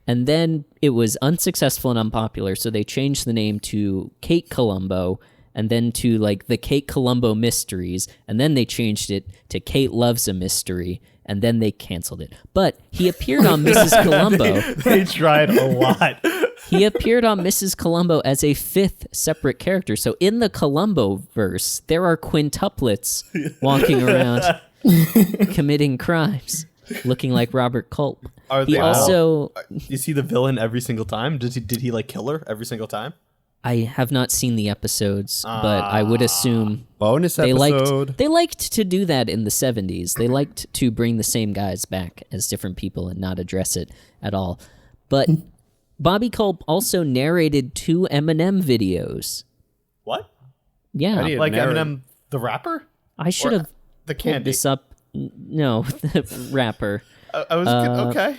and then it was unsuccessful and unpopular, so they changed the name to Kate Columbo, and then to like the Kate Columbo Mysteries, and then they changed it to Kate Loves a Mystery, and then they canceled it. But he appeared on Mrs. Columbo. They tried a lot. He appeared on Mrs. Columbo as a 5th separate character. So in the Columboverse, there are quintuplets walking around committing crimes, looking like Robert Culp. He also... Is he the villain every single time? Did he like kill her every single time? I have not seen the episodes, but I would assume Bonus they episode. liked to do that in the 70s. They liked to bring the same guys back as different people and not address it at all. But Bobby Culp also narrated 2 Eminem videos. What? Yeah, Like Eminem the rapper? I should have The pulled candy. this up. No, the rapper. I was okay.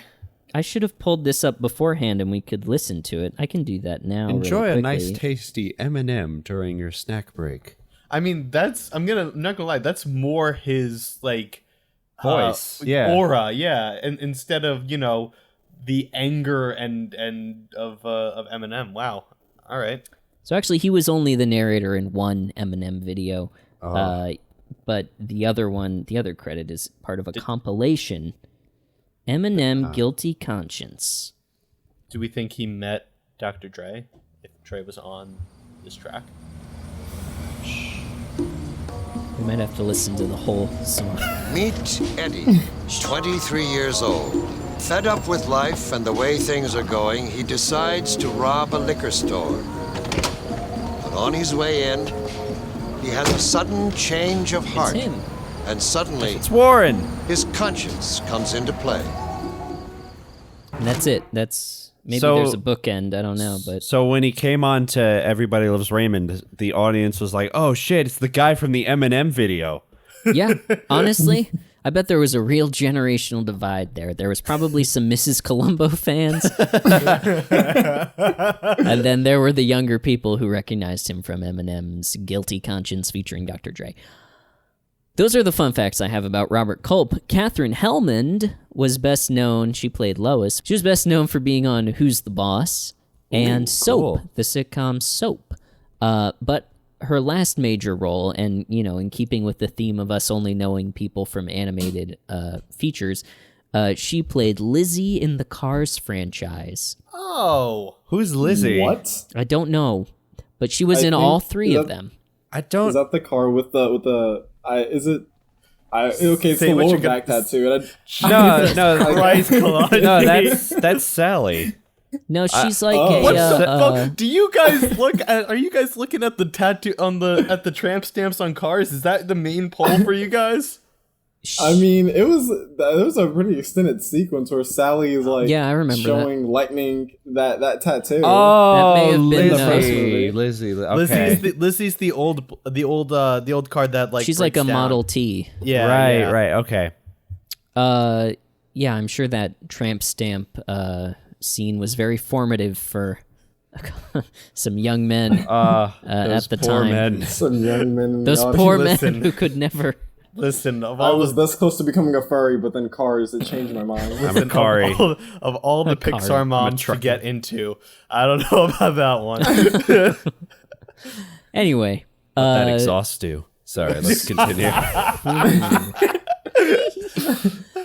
I should have pulled this up beforehand and we could listen to it. I can do that now. Enjoy really a nice, quickly. tasty M&M during your snack break. I mean, I'm not gonna lie. That's more his like Voice, yeah. aura, yeah. And instead of the anger and of Eminem. Wow. All right. So actually, he was only the narrator in 1 Eminem video, but the other credit is part of a compilation. Eminem Guilty Conscience. Do we think he met Dr. Dre if Dre was on this track? We might have to listen to the whole song. Meet Eddie, 23 years old. Fed up with life and the way things are going, he decides to rob a liquor store. But on his way in, he has a sudden change of heart. It's him. And suddenly, It's Warren. his conscience comes into play. And that's it. That's maybe So- there's a bookend. I don't know, but So when he came on to Everybody Loves Raymond, the audience was like, "Oh shit, it's the guy from the Eminem video." yeah, honestly, I bet there was a real generational divide there. There was probably some Mrs. Columbo fans. And then there were the younger people who recognized him from Eminem's Guilty Conscience featuring Dr. Dre. Those are the fun facts I have about Robert Culp. Katherine Hellmond was best known, she played Lois. She was best known for being on Who's the Boss and Soap, cool. the sitcom Soap. But her last major role, and in keeping with the theme of us only knowing people from animated features, she played Lizzie in the Cars franchise. Oh. Who's Lizzie? What? I don't know, but she was I in think- all three is of that- them. I Is don't. that the car with the? Is it? Okay, it's Say the what lower you're gonna- back tattoo. And No, Christ, Khalonji. no. That's Sally. No, she's like oh. a. What the fuck? Do you guys look at? Are you guys looking at the tattoo on at the tramp stamps on cars? Is that the main poll for you guys? I mean, there was a pretty extended sequence where Sally is like, Yeah, I remember showing lightning that tattoo. Oh, That may have been the first Lizzie. Lizzie. Okay. Lizzie's the old card that like she's like a breaks down. Model T. Yeah, Right. yeah. Right. Okay. Yeah, I'm sure that tramp stamp scene was very formative for some young men Those at the poor time. men. Some young men in Those the poor audience. men Listen. who could never. Listen, of I all was the this close to becoming a furry, but then Cars, it changed my mind. I'm a Kari. of all the Kari. Pixar moms to get into, I don't know about that one. Anyway, That exhausts you. Sorry. Let's continue.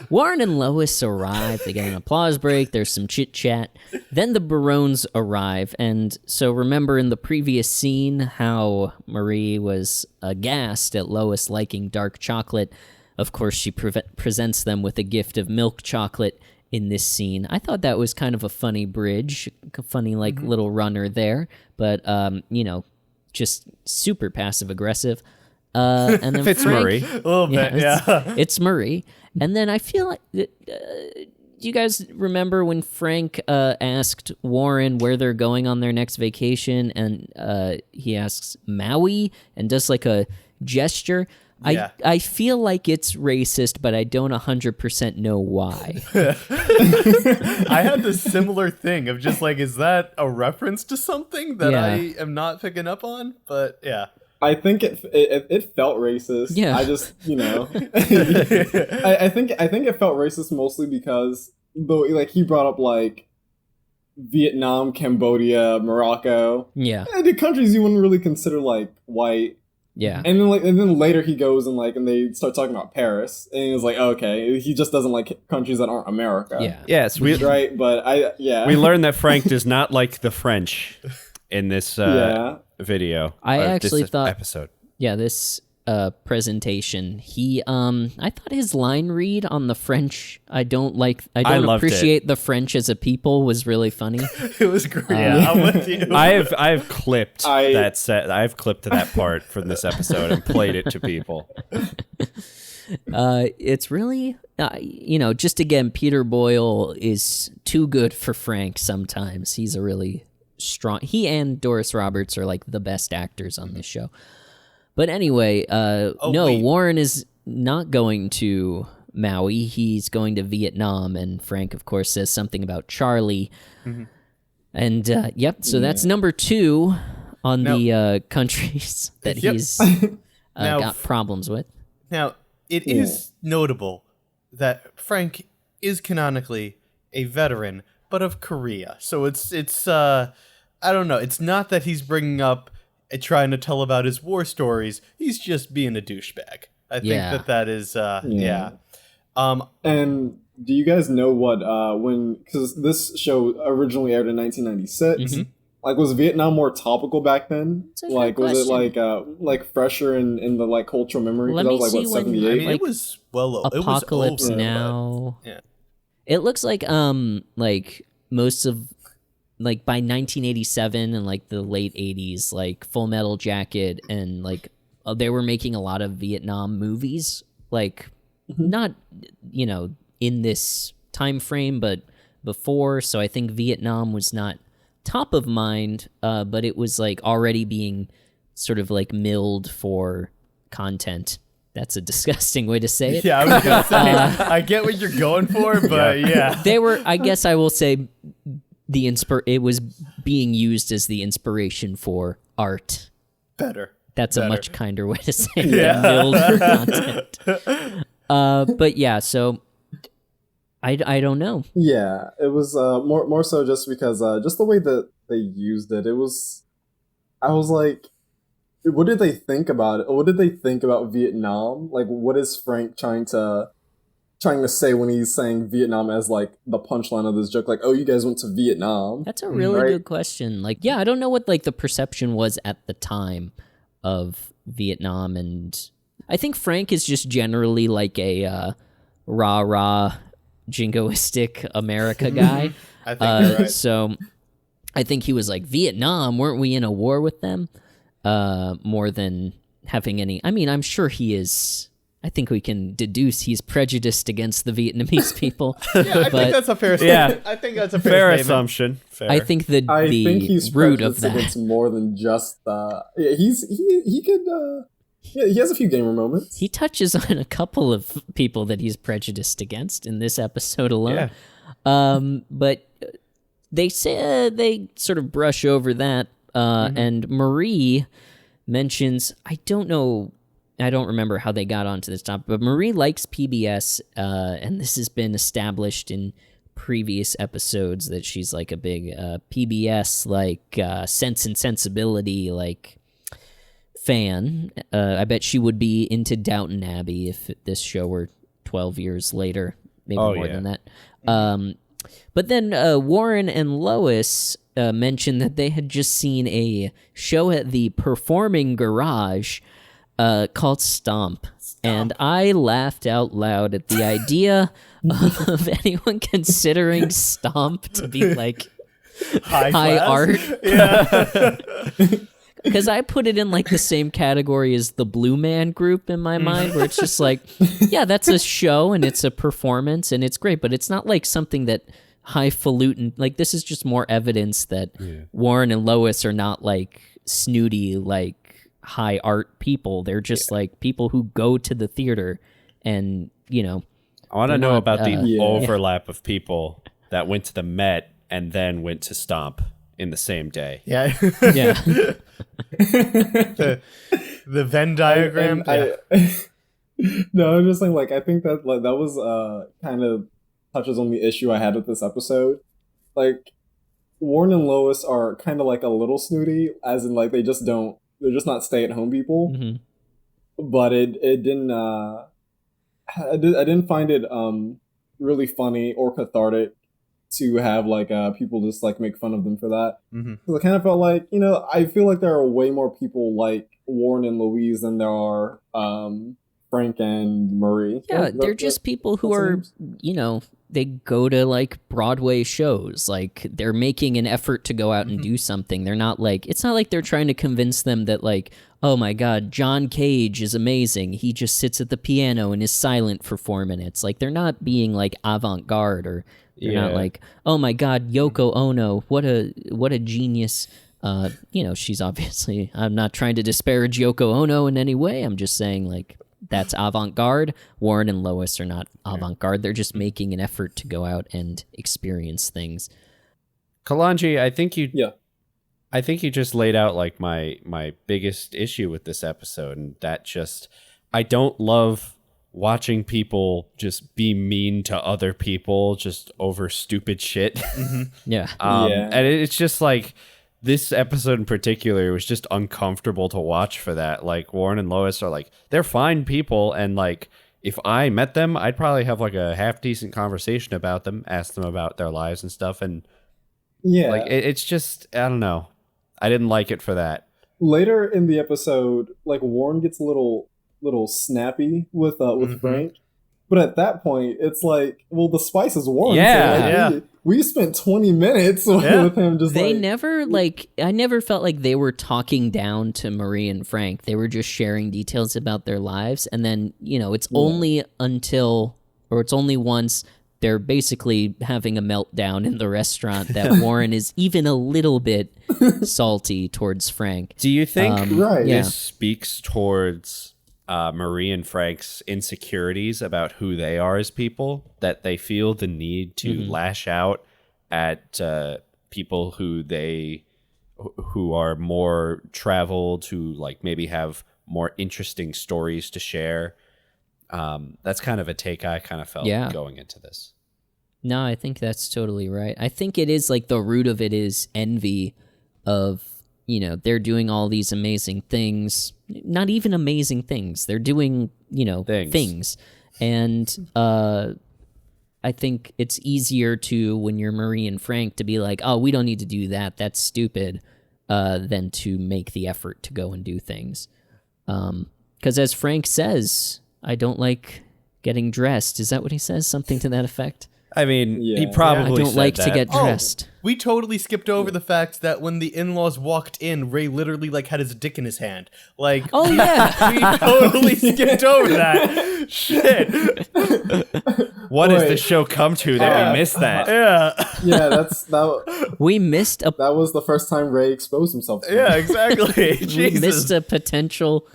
Warren and Lois arrive. They get an applause break. There's some chit chat. Then the Barones arrive. And so remember in the previous scene how Marie was aghast at Lois liking dark chocolate. Of course, she presents them with a gift of milk chocolate in this scene. I thought that was kind of a funny bridge, a funny little runner there. But, just super passive aggressive. And then Fitz Frank, Murray. A little bit, it's Murray. And then I feel like, do you guys remember when Frank asked Warren where they're going on their next vacation, and he asks Maui and does like a gesture? Yeah. I feel like it's racist, but I don't 100% know why. I had this similar thing of just like, is that a reference to something that Yeah. I am not picking up on? But yeah. I think it felt racist. Yeah. I just I think it felt racist mostly because though like he brought up like Vietnam, Cambodia, Morocco. Yeah, The countries you wouldn't really consider like white. yeah. And then later he goes and they start talking about Paris and he's like, okay, he just doesn't like countries that aren't America. Yeah. Yes. We Right, but we learned that Frank does not like the French in this Yeah. video. I or actually this thought- episode. Yeah, this presentation, he I thought his line read on the French, I don't loved it. appreciate the French as a people, was really funny. It was great. Yeah, I'm with you. I've clipped I- that set. I've clipped that part from this episode and played it to people. It's really just again, Peter Boyle is too good for Frank sometimes. He's a really strong, he and Doris Roberts are like the best actors on this show. But anyway, wait. Warren is not going to Maui. He's going to Vietnam, and Frank, of course, says something about Charlie. And so that's number 2 on the countries that Yep. he's Now, got problems with. Now, it is notable that Frank is canonically a veteran, but of Korea. So it's I don't know. It's not that he's bringing up trying to tell about his war stories. He's just being a douchebag. I think that is yeah. And do you guys know what because this show originally aired in 1996? Like, was Vietnam more topical back then? a good Like, was it question. like fresher in the like cultural memory? 'Cause Let that me was like see what when- 78. I mean, Like, it was Apocalypse it was over, Now. but- yeah. It looks like most of like by 1987 and like the late 80s, like Full Metal Jacket and like they were making a lot of Vietnam movies, like not, in this time frame, but before. So I think Vietnam was not top of mind, but it was like already being sort of like milled for content. That's a disgusting way to say it. Yeah, I was gonna say, I get what you're going for, but yeah. They were, I guess I will say, it was being used as the inspiration for art. Better. That's Better. a much kinder way to say it. Yeah. Milled for content. But yeah, so I don't know. Yeah, it was more so just because just the way that they used it. I was like, what did they think about it? What did they think about Vietnam? Like, what is Frank trying to say when he's saying Vietnam as like the punchline of this joke? Like, oh, you guys went to Vietnam. That's a really good question. Like, yeah, I don't know what like the perception was at the time of Vietnam, and I think Frank is just generally like a rah-rah jingoistic America guy. I think you're right. So I think he was like, Vietnam, weren't we in a war with them? More than having any. I mean, I'm sure he is. I think we can deduce he's prejudiced against the Vietnamese people. Yeah, I think that's a fair statement. I think that's a fair assumption. Fair. I think the he's root of that. It's more than just he has a few gamer moments. He touches on a couple of people that he's prejudiced against in this episode alone. Yeah. But they say they sort of brush over that. And Marie mentions, I don't remember how they got onto this topic, but Marie likes PBS, and this has been established in previous episodes that she's like a big PBS, like Sense and Sensibility, like fan. I bet she would be into Downton Abbey if this show were 12 years later, maybe more than that. But then Warren and Lois mentioned that they had just seen a show at the Performing Garage called Stomp. And I laughed out loud at the idea of anyone considering Stomp to be like high art. Yeah. Because I put it in like the same category as the Blue Man Group in my mind, where it's just like, yeah, that's a show and it's a performance and it's great, but it's not like something that highfalutin. Like, this is just more evidence that Warren and Lois are not like snooty, like high art people. They're just like people who go to the theater, and I want to know about the overlap of people that went to the Met and then went to Stomp in the same day. Yeah. Yeah. the Venn diagram. No, I'm just saying, like, I think that that was kind of touches on the issue I had with this episode. Like, Warren and Lois are kind of like a little snooty, as in like they're just not stay-at-home people. Mm-hmm. But it didn't. I didn't find it really funny or cathartic to have like people just like make fun of them for that. Because I kind of felt like, I feel like there are way more people like Warren and Louise than there are Frank and Marie. Yeah, they're just people who are, they go to like Broadway shows. Like, they're making an effort to go out and do something. They're not like, it's not like they're trying to convince them that like, oh my God, John Cage is amazing. He just sits at the piano and is silent for 4 minutes. Like, they're not being like avant-garde, or they're not like, oh my God, Yoko Ono, what a genius. She's obviously, I'm not trying to disparage Yoko Ono in any way. I'm just saying, like, that's avant-garde. Warren and Lois are not avant-garde. They're just making an effort to go out and experience things. Khalonji, I think you just laid out like my biggest issue with this episode, and that just, I don't love watching people just be mean to other people just over stupid shit. Yeah. And it's just like, this episode in particular was just uncomfortable to watch for that. Like, Warren and Lois are like, they're fine people, and like, if I met them, I'd probably have like a half decent conversation about them, ask them about their lives and stuff, and like it's just, I don't know, I didn't like it for that. Later in the episode, like, Warren gets a little snappy with Frank, but at that point, it's like, well, the spice is Warren. Yeah, so, like, we spent 20 minutes with him just They like... never, like, I never felt like they were talking down to Marie and Frank. They were just sharing details about their lives. And then, you know, it's only it's only once they're basically having a meltdown in the restaurant that Warren is even a little bit salty towards Frank. Do you think Right. this speaks towards Marie and Frank's insecurities about who they are as people, that they feel the need to lash out at people who are more traveled, who like maybe have more interesting stories to share? That's kind of a take I kind of felt going into this. No, I think that's totally right. I think it is like the root of it is envy of, you know, they're doing all these amazing things, not even amazing things. They're doing, you know, things. And I think it's easier to, when you're Marie and Frank, to be like, oh, we don't need to do that. That's stupid, than to make the effort to go and do things. Because as Frank says, I don't like getting dressed. Is that what he says? Something to that effect? I mean, he probably I don't said like that. to get dressed. We totally skipped over the fact that when the in-laws walked in, Ray literally like had his dick in his hand. Like, Oh, yeah. we totally skipped over that. Shit. What has the show come to that we missed that? Yeah. Yeah, that We missed a was the first time Ray exposed himself to Yeah, exactly. we Jesus. missed a potential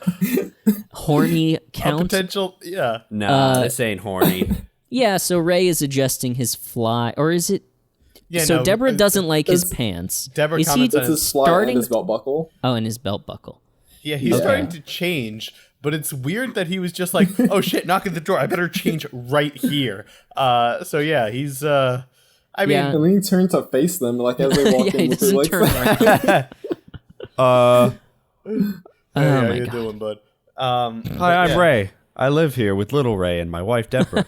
horny count. Potential. Yeah. Nah, this ain't horny. Yeah, so Ray is adjusting his fly, or is it? Yeah. So no, Deborah doesn't like his pants. Deborah is he comments on It's his fly starting? and his belt buckle. Oh, and his belt buckle. Yeah, he's starting to change, but it's weird that he was just like, "Oh shit, knock at the door. I better change right here." So yeah, he's. I mean, Yeah. And then he turned to face them like as they walk Yeah, he in with their doesn't legs. turn around. oh my how you God. doing, bud? Hi, I'm Ray. I live here with little Ray and my wife, Debra.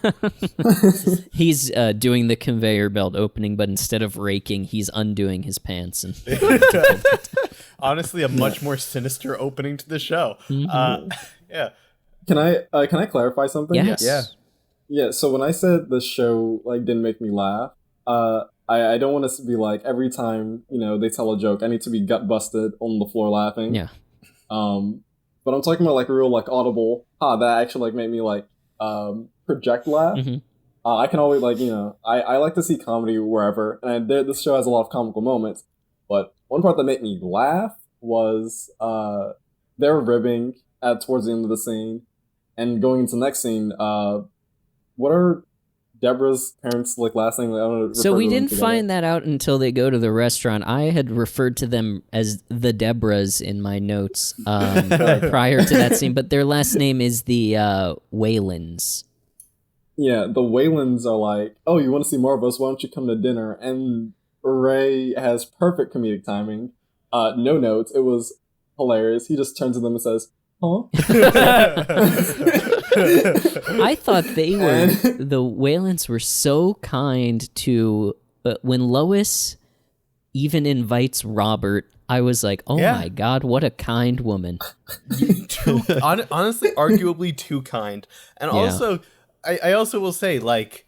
He's doing the conveyor belt opening, but instead of raking, he's undoing his pants. And Honestly, a much more sinister opening to the show. Yeah. Can I clarify something? yes, Yeah. Yeah, so when I said the show like didn't make me laugh, I don't want to be like every time, you know, they tell a joke, I need to be gut busted on the floor laughing. Yeah. But I'm talking about like real like audible, that actually like made me like project laugh. I can always like, you know, I like to see comedy wherever, and this show has a lot of comical moments. But one part that made me laugh was they were ribbing towards the end of the scene, and going into the next scene. What are Deborah's parents like last name? I don't know. So we didn't find that out until they go to the restaurant. I had referred to them as the Debras in my notes prior to that scene, but their last name is the Whalens. Yeah, the Whalens are like, oh, you want to see more of us? Why don't you come to dinner? And Ray has perfect comedic timing. No notes. It was hilarious. He just turns to them and says, huh? I thought the Whalens were so kind to, when Lois even invites Robert, I was like, oh my God, what a kind woman. Honestly, arguably too kind. And also, I also will say, like,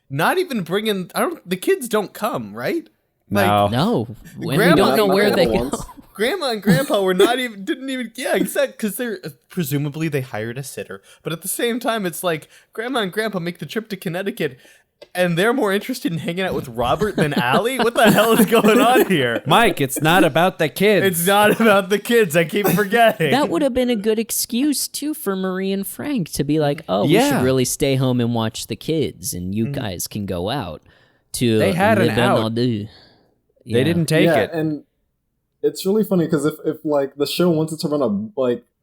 not even bringing, the kids don't come, right? Like, No, and we Grandma- don't know where they go. Grandma and Grandpa were didn't even, exactly, because they're, presumably they hired a sitter, but at the same time, it's like, Grandma and Grandpa make the trip to Connecticut, and they're more interested in hanging out with Robert than Allie? What the hell is going on here? Mike, it's not about the kids. It's not about the kids, I keep forgetting. That would have been a good excuse, too, for Marie and Frank to be like, oh, we Yeah. should really stay home and watch the kids, and you guys can go out to They had an live out. all day. They didn't take it. And it's really funny because if like the show wanted to run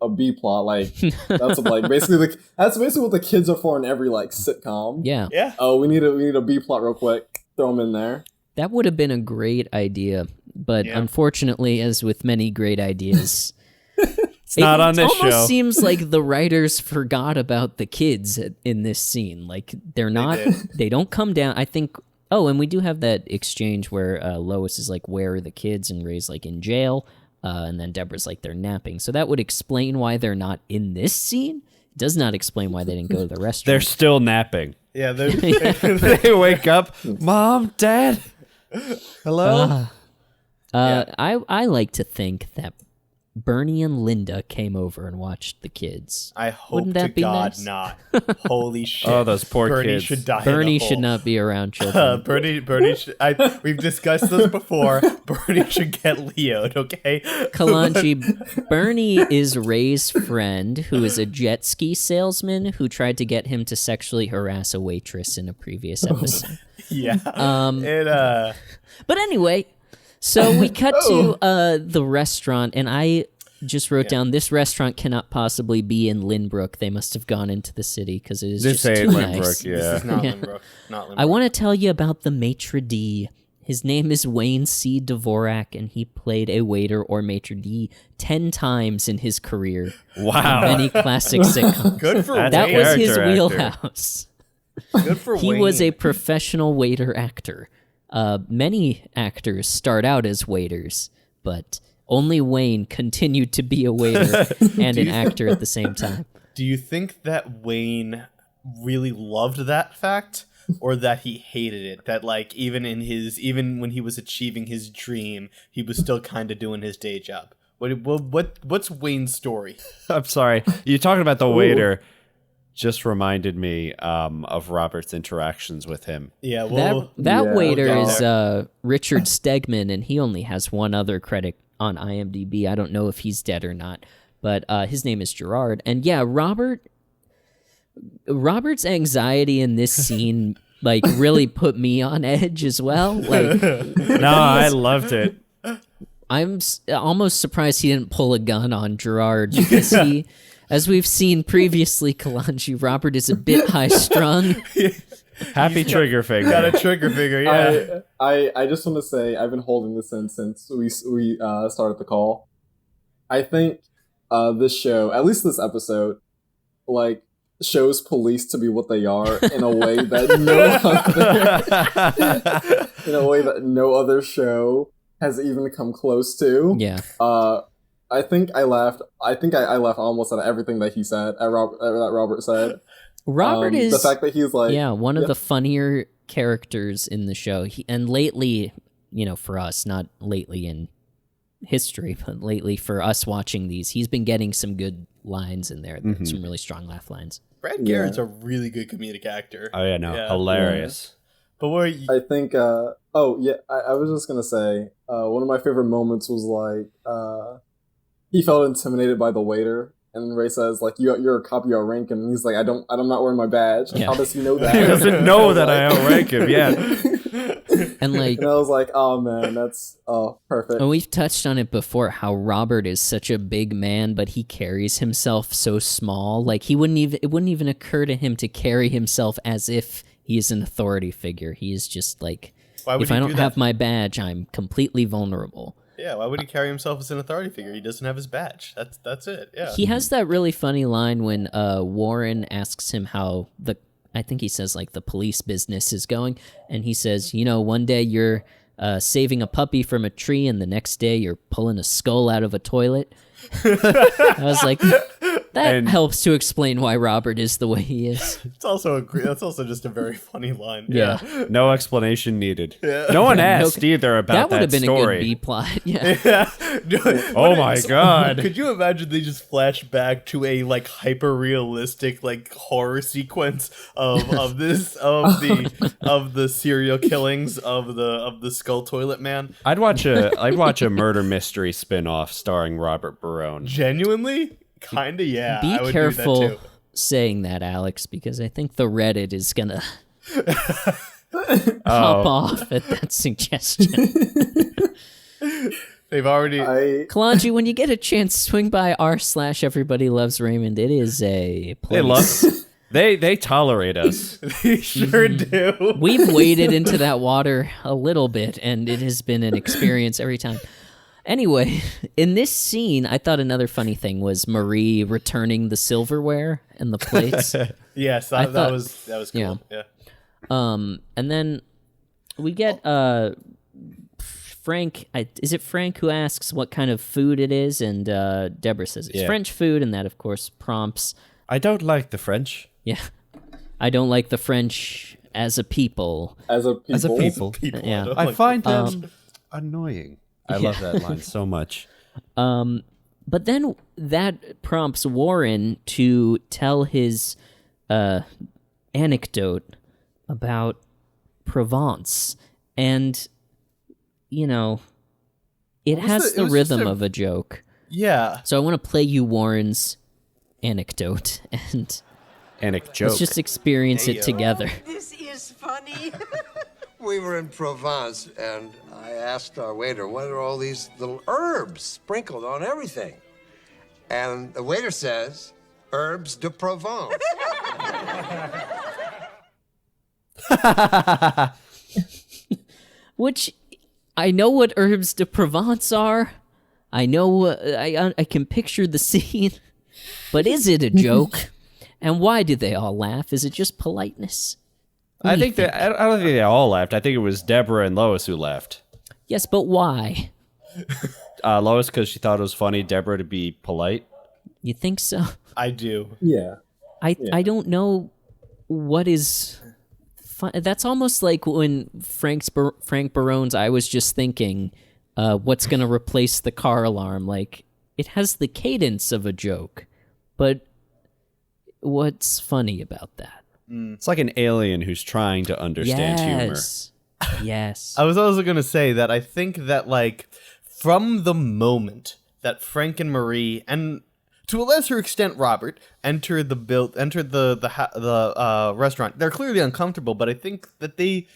a B plot, like that's what, like basically that's basically what the kids are for in every like sitcom. Yeah. Yeah. Oh, we need a B plot real quick. Throw them in there. That would have been a great idea, but unfortunately, as with many great ideas, It's not on this It almost show. seems like the writers forgot about the kids in this scene. Like they're not, they don't come down. I think. Oh, and we do have that exchange where Lois is like, "Where are the kids?" and Ray's like, "In jail," and then Deborah's like, "They're napping." So that would explain why they're not in this scene. It does not explain why they didn't go to the restaurant. They're still napping. Yeah, They wake up, Mom, Dad, hello. I like to think that Bernie and Linda came over and watched the kids. I hope Wouldn't that to be God nice? not. Holy shit. Oh, those poor Bernie kids. should die. Bernie in a should hole. not be around children. Bernie should, we've discussed this before. Bernie should get Leo'd, okay? Khalonji, Bernie is Ray's friend, who is a jet ski salesman who tried to get him to sexually harass a waitress in a previous episode. Yeah. But anyway, so we cut to the restaurant, and I just wrote down, this restaurant cannot possibly be in Lynbrook. They must have gone into the city because it is This just ain't too Lynbrook, nice. yeah. This is not Yeah. Lynbrook. Not Lynbrook. I want to tell you about the maitre d'. His name is Wayne C. Dvorak, and he played a waiter or maitre d' 10 times in his career. Wow. Many classic sitcoms. Good for That's That Wayne. was his character actor. wheelhouse. Good for He Wayne. was a professional waiter actor. Many actors start out as waiters, but only Wayne continued to be a waiter and an actor at the same time. Do you think that Wayne really loved that fact, or that he hated it? That like even when he was achieving his dream, he was still kind of doing his day job. What's Wayne's story? I'm sorry. You talking about the waiter just reminded me of Robert's interactions with him. Yeah, well, That waiter we'll is get Richard Stegman, and he only has one other credit on IMDb. I don't know if he's dead or not, but his name is Gerard. And yeah, Robert's anxiety in this scene like really put me on edge as well. Like, No, I loved it. I'm almost surprised he didn't pull a gun on Gerard because he, as we've seen previously, Khalonji, Robert is a bit high strung. Happy trigger finger. got a trigger finger. Yeah, I just want to say I've been holding this in since we started the call. I think this show, at least this episode, like shows police to be what they are in a way that no other show has even come close to. Yeah. I think I laughed almost at everything that he said. That Robert said. Robert is the fact that he's like one of the funnier characters in the show. And lately, for us, not lately in history, but lately for us watching these, he's been getting some good lines in there, some really strong laugh lines. Brad Garrett's a really good comedic actor. Oh yeah, no, hilarious. But I think I was just gonna say one of my favorite moments was like he felt intimidated by the waiter, and Ray says like you're a cop, you outrank him, and he's like I'm not wearing my badge. Yeah. How does he know that? He doesn't know that I outrank him. Yeah. And like, And I was like, oh man, that's perfect. and we've touched on it before, how Robert is such a big man, but he carries himself so small. Like it wouldn't even occur to him to carry himself as if he is an authority figure. He is just like, why would if he I do don't that? have my badge, I'm completely vulnerable. Yeah, why would he carry himself as an authority figure? He doesn't have his badge. That's it. Yeah. He has that really funny line when Warren asks him how I think he says like the police business is going, and he says, one day you're saving a puppy from a tree, and the next day you're pulling a skull out of a toilet. I was like, that helps to explain why Robert is the way he is. It's also that's also just a very funny line. Yeah. No explanation needed. No one asked either about That would have been story. a good B plot. Yeah. Yeah. Oh my god. Could you imagine they just flash back to a like hyper realistic like horror sequence of the serial killings of the skull toilet man? I'd watch a murder mystery spin-off starring Robert Barone. Genuinely? Kinda, yeah. I Be would careful do that too. saying that, Alex, because I think the Reddit is gonna pop off at that suggestion. They've already Khalonji, when you get a chance, swing by r/Everybody Loves Raymond. It is a place. They love they tolerate us. they sure do. We've waded into that water a little bit, and it has been an experience every time. Anyway, in this scene, I thought another funny thing was Marie returning the silverware and the plates. Yes, that was cool. Yeah. And then we get Frank. Is it Frank who asks what kind of food it is? And Debra says it's French food, and that of course prompts. I don't like the French. Yeah. I don't like the French as a people. As a people. Yeah. I find them annoying. I love that line so much. But then that prompts Warren to tell his anecdote about Provence. And, you know, it has the rhythm of a joke. Yeah. So I want to play you Warren's anecdote, and let's just experience it together. This is funny. We were in Provence, and I asked our waiter, what are all these little herbs sprinkled on everything? And the waiter says, herbs de Provence. Which, I know what herbs de Provence are. I know, I can picture the scene. But is it a joke? And why did they all laugh? Is it just politeness? I think that I don't think they all laughed. I think it was Debra and Lois who laughed. Yes, but why? Lois, because she thought it was funny. Debra to be polite. You think so? I do. Yeah. I don't know what is fun. That's almost like when Frank Barone's I Was Just Thinking, what's going to replace the car alarm? Like, it has the cadence of a joke, but what's funny about that? It's like an alien who's trying to understand humor. Yes. I was also going to say that I think that, like, from the moment that Frank and Marie, and to a lesser extent Robert, entered the restaurant, they're clearly uncomfortable, but I think that they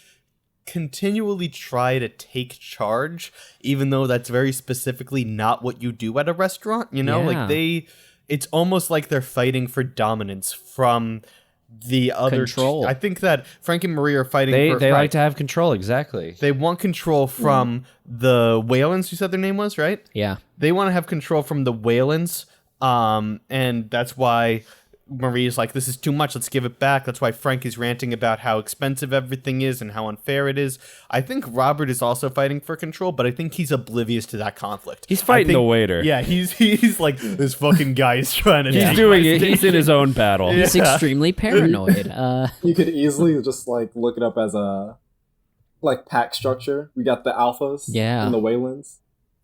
continually try to take charge, even though that's very specifically not what you do at a restaurant, you know? Yeah. Like, it's almost like they're fighting for dominance from the other Control. I think that Frank and Marie are fighting for They like to have control, exactly. they want control from the Whalens, you said their name was, right? Yeah. They want to have control from the Whalens, and that's why Marie's like, this is too much, let's give it back. That's why Frank is ranting about how expensive everything is and how unfair it is. I think Robert is also fighting for control, but I think he's oblivious to that conflict. He's fighting the waiter. Yeah, he's like, this fucking guy is trying to He's doing it. He's in his own battle. He's extremely paranoid. You could easily just like look it up as a like pack structure. We got the alphas in the Whalens.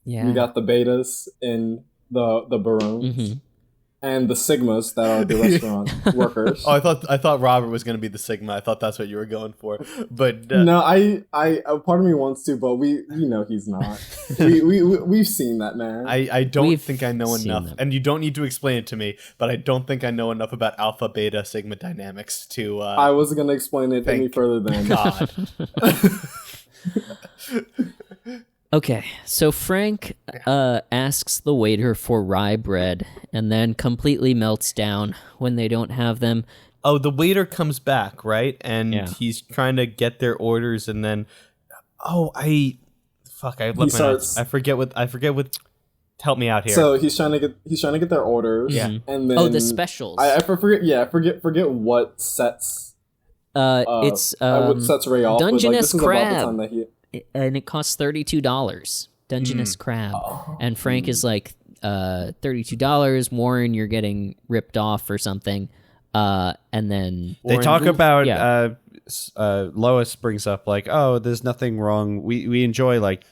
Yeah. We got the betas in the Barones. Mm-hmm. And the sigmas that are the restaurant workers. Oh, I thought Robert was going to be the Sigma. I thought that's what you were going for. But no, I part of me wants to, but we know he's not. We've seen that, man. I don't We've think I know seen enough, them. and you don't need to explain it to me. But I don't think I know enough about alpha, beta, sigma dynamics to. I wasn't gonna explain it any further than God. Okay, so Frank asks the waiter for rye bread and then completely melts down when they don't have them. Oh, the waiter comes back, right? And Yeah. he's trying to get their orders, and then I left my notes. I forget what. Help me out here. So he's trying to get their orders. Yeah. And then The specials. I forget what sets. It's what sets Ray off. Dungeness but, like, this is crab. about the time that he. And it costs $32. Dungeness crab. And Frank is like, $32. Warren, you're getting ripped off or something. And then They talk about Yeah. Lois brings up like, oh, there's nothing wrong. We enjoy like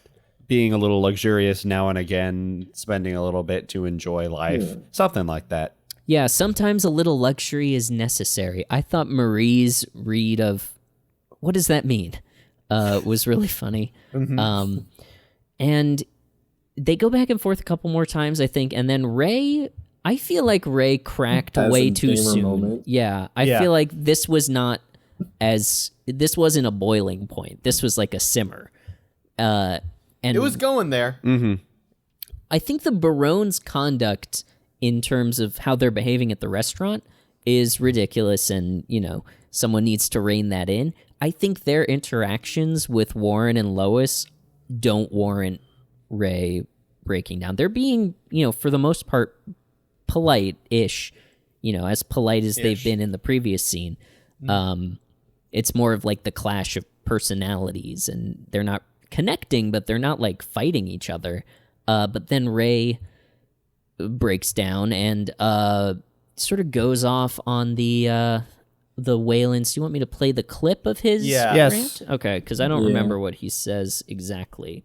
being a little luxurious now and again, spending a little bit to enjoy life, something like that. yeah, sometimes a little luxury is necessary. I thought Marie's read of what does that mean was really funny. And they go back and forth a couple more times, I think, and then I feel like Ray cracked Has way a too gamer soon. moment. Yeah, I feel like this wasn't a boiling point. This was like a simmer. And it was going there. I think the Barone's conduct in terms of how they're behaving at the restaurant is ridiculous, and, you know, someone needs to rein that in. I think their interactions with Warren and Lois don't warrant Ray breaking down. They're being, you know, for the most part, polite-ish, you know, as polite as they've been in the previous scene. It's more of like the clash of personalities, and they're not connecting, but they're not like fighting each other. But then Ray breaks down and sort of goes off on the the Whalens. Do you want me to play the clip of his Yes. rant? Okay, because I don't remember what he says exactly.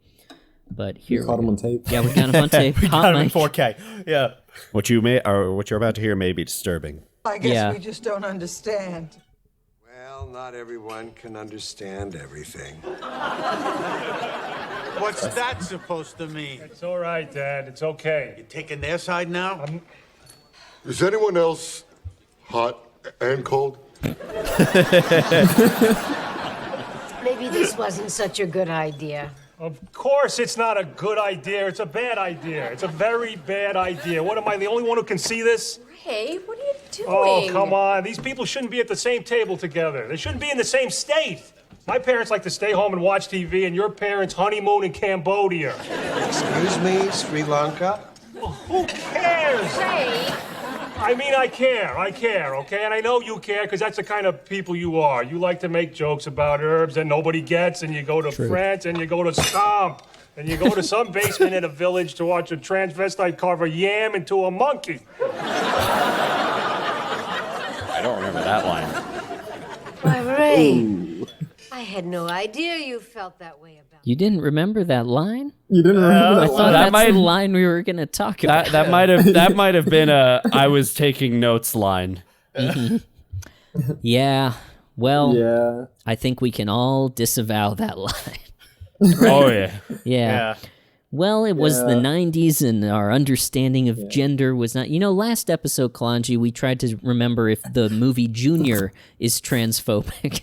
But here Caught him on tape. Yeah, we got him on tape. Got him in 4K. Yeah. What you're about to hear may be disturbing. I guess we just don't understand. Well, not everyone can understand everything. What's that supposed to mean? It's all right, Dad. It's okay. You taking their side now? Is anyone else hot and cold? Maybe this wasn't such a good idea. Of course it's not a good idea. It's a bad idea. It's a very bad idea. What, am I the only one who can see this? Hey, what are you doing? Oh, come on. These people shouldn't be at the same table together. They shouldn't be in the same state. My parents like to stay home and watch TV, and your parents honeymoon in Cambodia. Excuse me, Sri Lanka? Well, who cares? Ray, I mean, I care, okay? And I know you care, because that's the kind of people you are. You like to make jokes about herbs that nobody gets, and you go to France, and you go to Stomp, and you go to some basement in a village to watch a transvestite carve a yam into a monkey. I don't remember that line. why, Ray, I had no idea you felt that way about You didn't remember that line? You didn't remember I that thought line? that's might- the line we were going to talk about. That might have been a I was taking notes line. Yeah. Well, Yeah. I think we can all disavow that line. Oh yeah. Yeah. Well, it was the Yeah. 90s, and our understanding of gender was not... You know, last episode, Khalonji, we tried to remember if the movie Junior is transphobic.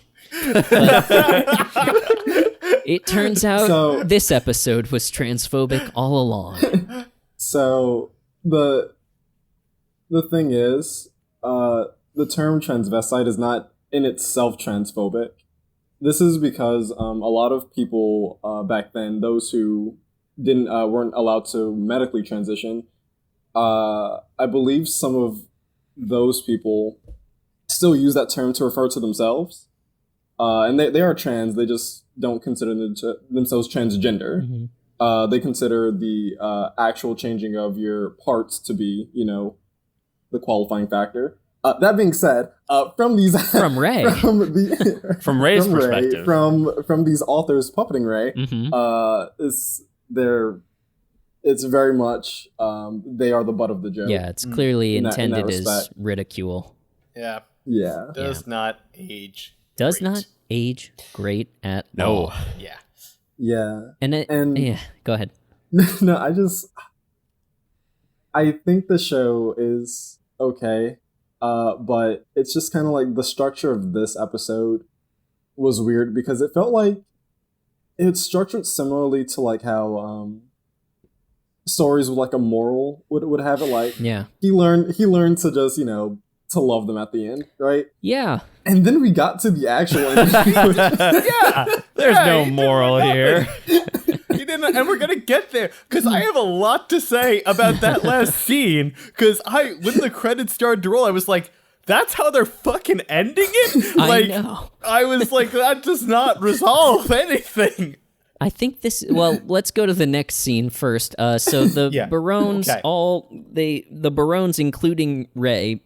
It turns out this episode was transphobic all along. So the thing is, the term transvestite is not in itself transphobic. This is because a lot of people back then, those who weren't allowed to medically transition, I believe some of those people still use that term to refer to themselves, and they are trans. They just don't consider themselves transgender. They consider the actual changing of your parts to be, the qualifying factor. That being said, from Ray. From Ray's perspective. from these authors puppeting Ray, it's very much they are the butt of the joke. Yeah, it's clearly In that intended as respect. ridicule. Yeah. Yeah. Does not age. Does great. not age great at all. Yeah. Yeah. And yeah, go ahead. No, I think the show is okay, but it's just kind of like the structure of this episode was weird because it felt like it's structured similarly to like how stories with like a moral would have it. Like Yeah. he learned to just to love them at the end, right? Yeah. And then we got to the actual end. There's no moral here. He didn't, and we're gonna get there because I have a lot to say about that last scene. Because when the credits started to roll, I was like, "That's how they're fucking ending it." I Like, know. I was like, "That does not resolve anything." I think this. Well, let's go to the next scene first. So the Yeah. Barones, Okay. the Barones, including Ray,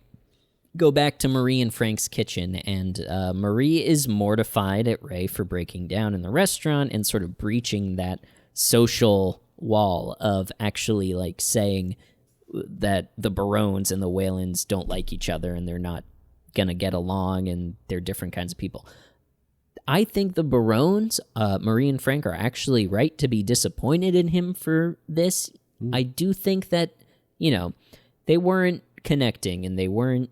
go back to Marie and Frank's kitchen, and Marie is mortified at Ray for breaking down in the restaurant and sort of breaching that social wall of actually like saying that the Barones and the Whalens don't like each other and they're not gonna get along and they're different kinds of people. I think the Barones, Marie and Frank, are actually right to be disappointed in him for this. I do think that, they weren't connecting and they weren't,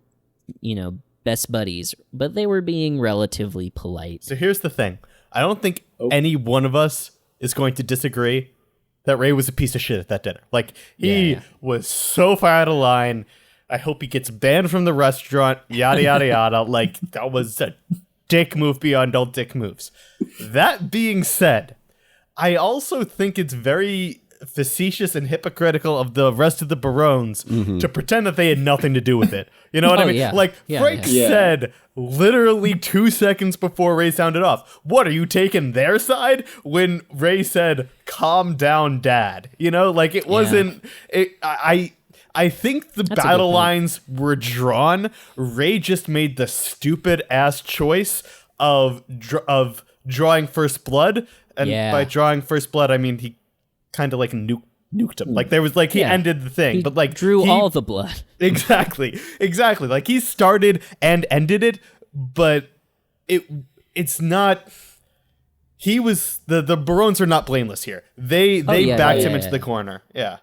best buddies, but they were being relatively polite. So here's the thing: I don't think any one of us is going to disagree that Ray was a piece of shit at that dinner. Like he was so far out of line. I hope he gets banned from the restaurant. Yada yada yada. Like that was a dick move beyond all dick moves. That being said, I also think it's very facetious and hypocritical of the rest of the Barones to pretend that they had nothing to do with it. You know what I mean? Yeah. Like Yeah, Frank yeah. said literally 2 seconds before Ray sounded off, "What, are you taking their side?" When Ray said, "Calm down, Dad." Like it wasn't. I I think the That's a battle good point. lines were drawn. Ray just made the stupid ass choice of drawing first blood, and Yeah. by drawing first blood, I mean he kind of like nuked him. Like there was like he Yeah. ended the thing, He but like drew he- all the blood. Exactly. Like he started and ended it, but it's not. He was the Barones are not blameless here. They yeah, backed yeah, him yeah, into the corner. Yeah.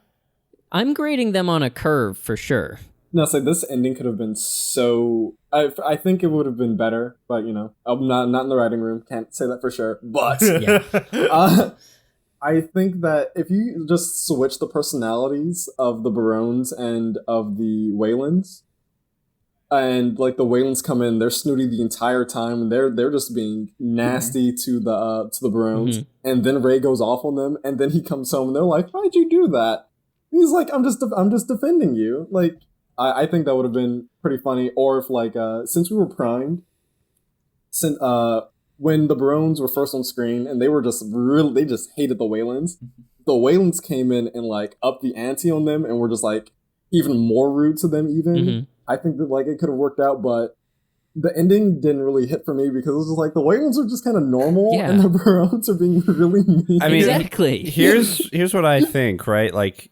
I'm grading them on a curve for sure. No, so this ending could have been so. I think it would have been better, but you know, I'm not in the writing room. Can't say that for sure. But I think that if you just switch the personalities of the Barones and of the Waylands, and like the Waylands come in, they're snooty the entire time, and they're just being nasty to the Barones, and then Ray goes off on them, and then he comes home, and they're like, "Why'd you do that?" He's like, I'm just defending you. Like, I think that would have been pretty funny. Or if like, since we were primed, when the Barones were first on screen and they just hated the Waylands. The Waylands came in and like upped the ante on them and were just like even more rude to them even. I think that like it could have worked out, but the ending didn't really hit for me because it was just like the Waylands are just kind of normal and the Barones are being really mean. I mean, exactly. Here's what I think, right? Like,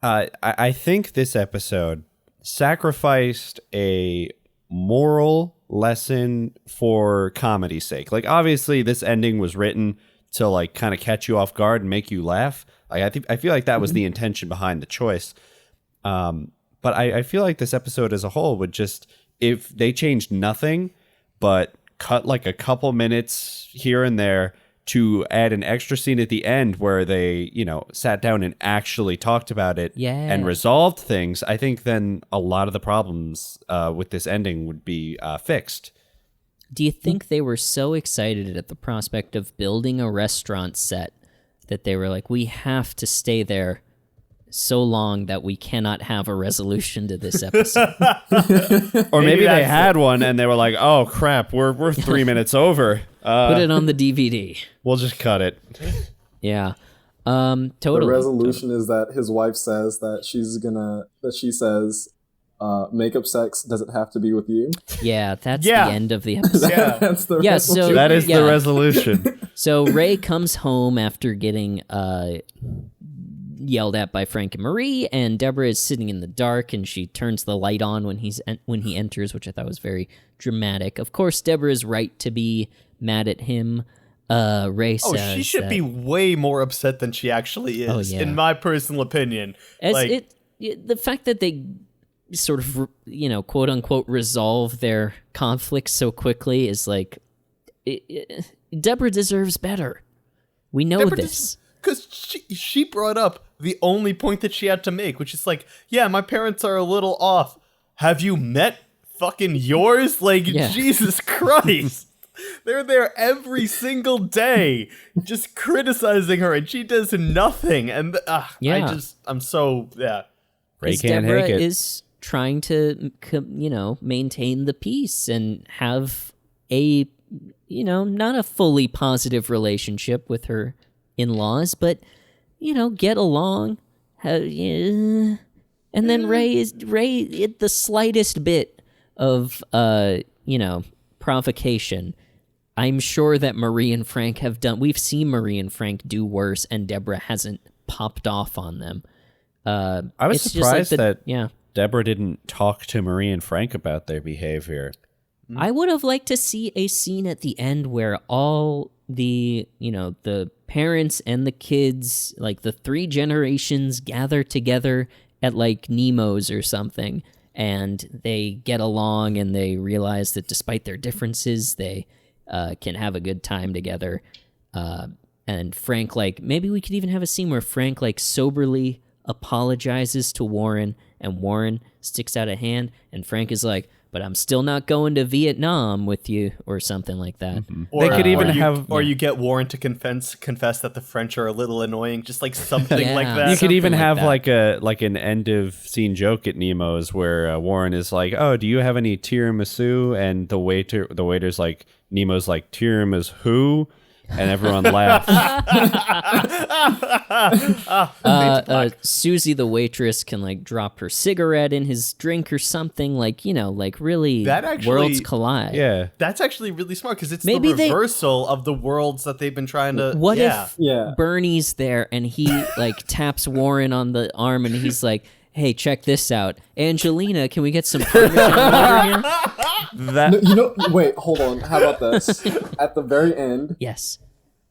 I think this episode sacrificed a moral lesson for comedy's sake. Like, obviously, this ending was written to like kind of catch you off guard and make you laugh. Like, I feel like that was the intention behind the choice. But I feel like this episode as a whole would just, if they changed nothing but cut like a couple minutes here and there to add an extra scene at the end where they, you know, sat down and actually talked about it and resolved things, I think then a lot of the problems with this ending would be fixed. Do you think they were so excited at the prospect of building a restaurant set that they were like, we have to stay there so long that we cannot have a resolution to this episode? Or maybe they had one and they were like, oh crap, we're 3 minutes over. Put it on the DVD. We'll just cut it. Yeah. Totally. The resolution is that his wife says that she says, makeup sex doesn't have to be with you. Yeah, that's the end of the episode. That's the Yeah, resolution. so That is the resolution. So Ray comes home after getting yelled at by Frank and Marie, and Debra is sitting in the dark, and she turns the light on when he enters, which I thought was very dramatic. Of course, Debra is right to be mad at him. Ray says, she should be way more upset than she actually is, in my personal opinion. The fact that they sort of, you know, quote unquote, resolve their conflicts so quickly is like, Debra deserves better. We know this. Because she brought up the only point that she had to make, which is like, yeah, my parents are a little off. Have you met fucking yours? Like, Jesus Christ. They're there every single day just criticizing her, and she does nothing. And I'm so, Ray can't Debra take it. is trying to, you know, maintain the peace and have a, you know, not a fully positive relationship with her in-laws, but, you know, get along. And then Ray, the slightest bit of, you know, provocation, I'm sure that Marie and Frank have done. We've seen Marie and Frank do worse, and Debra hasn't popped off on them. I was surprised that Debra didn't talk to Marie and Frank about their behavior. I would have liked to see a scene at the end where all the, you know, the parents and the kids, like the 3 generations, gather together at like Nemo's or something, and they get along and they realize that despite their differences, they can have a good time together. And Frank, like, maybe we could even have a scene where Frank, like, soberly apologizes to Warren, and Warren sticks out a hand, and Frank is like, but I'm still not going to Vietnam with you, or something like that. Mm-hmm. They could even you get Warren to confess that the French are a little annoying, just like something like that. You could even have like an end of scene joke at Nemo's where Warren is like, "Oh, do you have any tiramisu?" And the waiter's like, Nemo's like, "Tiramisu?" And everyone laughed. Susie the waitress can like drop her cigarette in his drink or something, like, you know, like really That actually- worlds collide. Yeah. That's actually really smart because it's Maybe the reversal of the worlds that they've been trying to. What if Yeah. Bernie's there and he like taps Warren on the arm and he's like, hey, check this out. Angelina, can we get some Parmesan over here? No, wait, hold on. How about this? At the very end, Yes.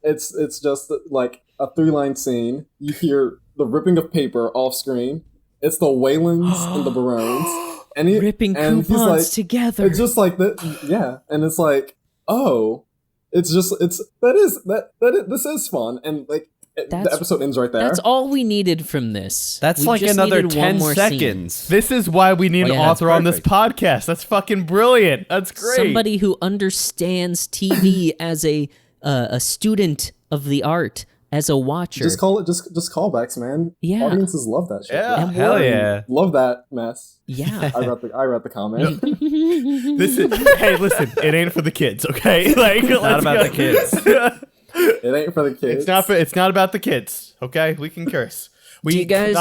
it's just like a 3-line scene. You hear the ripping of paper off screen. It's the Waylands and the Barones. And Ripping and he's coupons like, together. It's just like that. Yeah. And it's like, oh, this is fun. And like, the episode ends right there. That's all we needed from this. That's We like just another needed one 10 more seconds. scene. This is why we need Oh, an yeah, author on this podcast. That's fucking brilliant. That's great. Somebody who understands TV as a student of the art, as a watcher. Just call it just callbacks, man. Yeah. Audiences love that shit. Yeah. And Hell Warren- yeah. Love that mess. Yeah. I read the comment. Hey, listen, it ain't for the kids, okay? Like, Not about the kids. It ain't for the kids. It's not about the kids, okay? We can curse. Do you guys-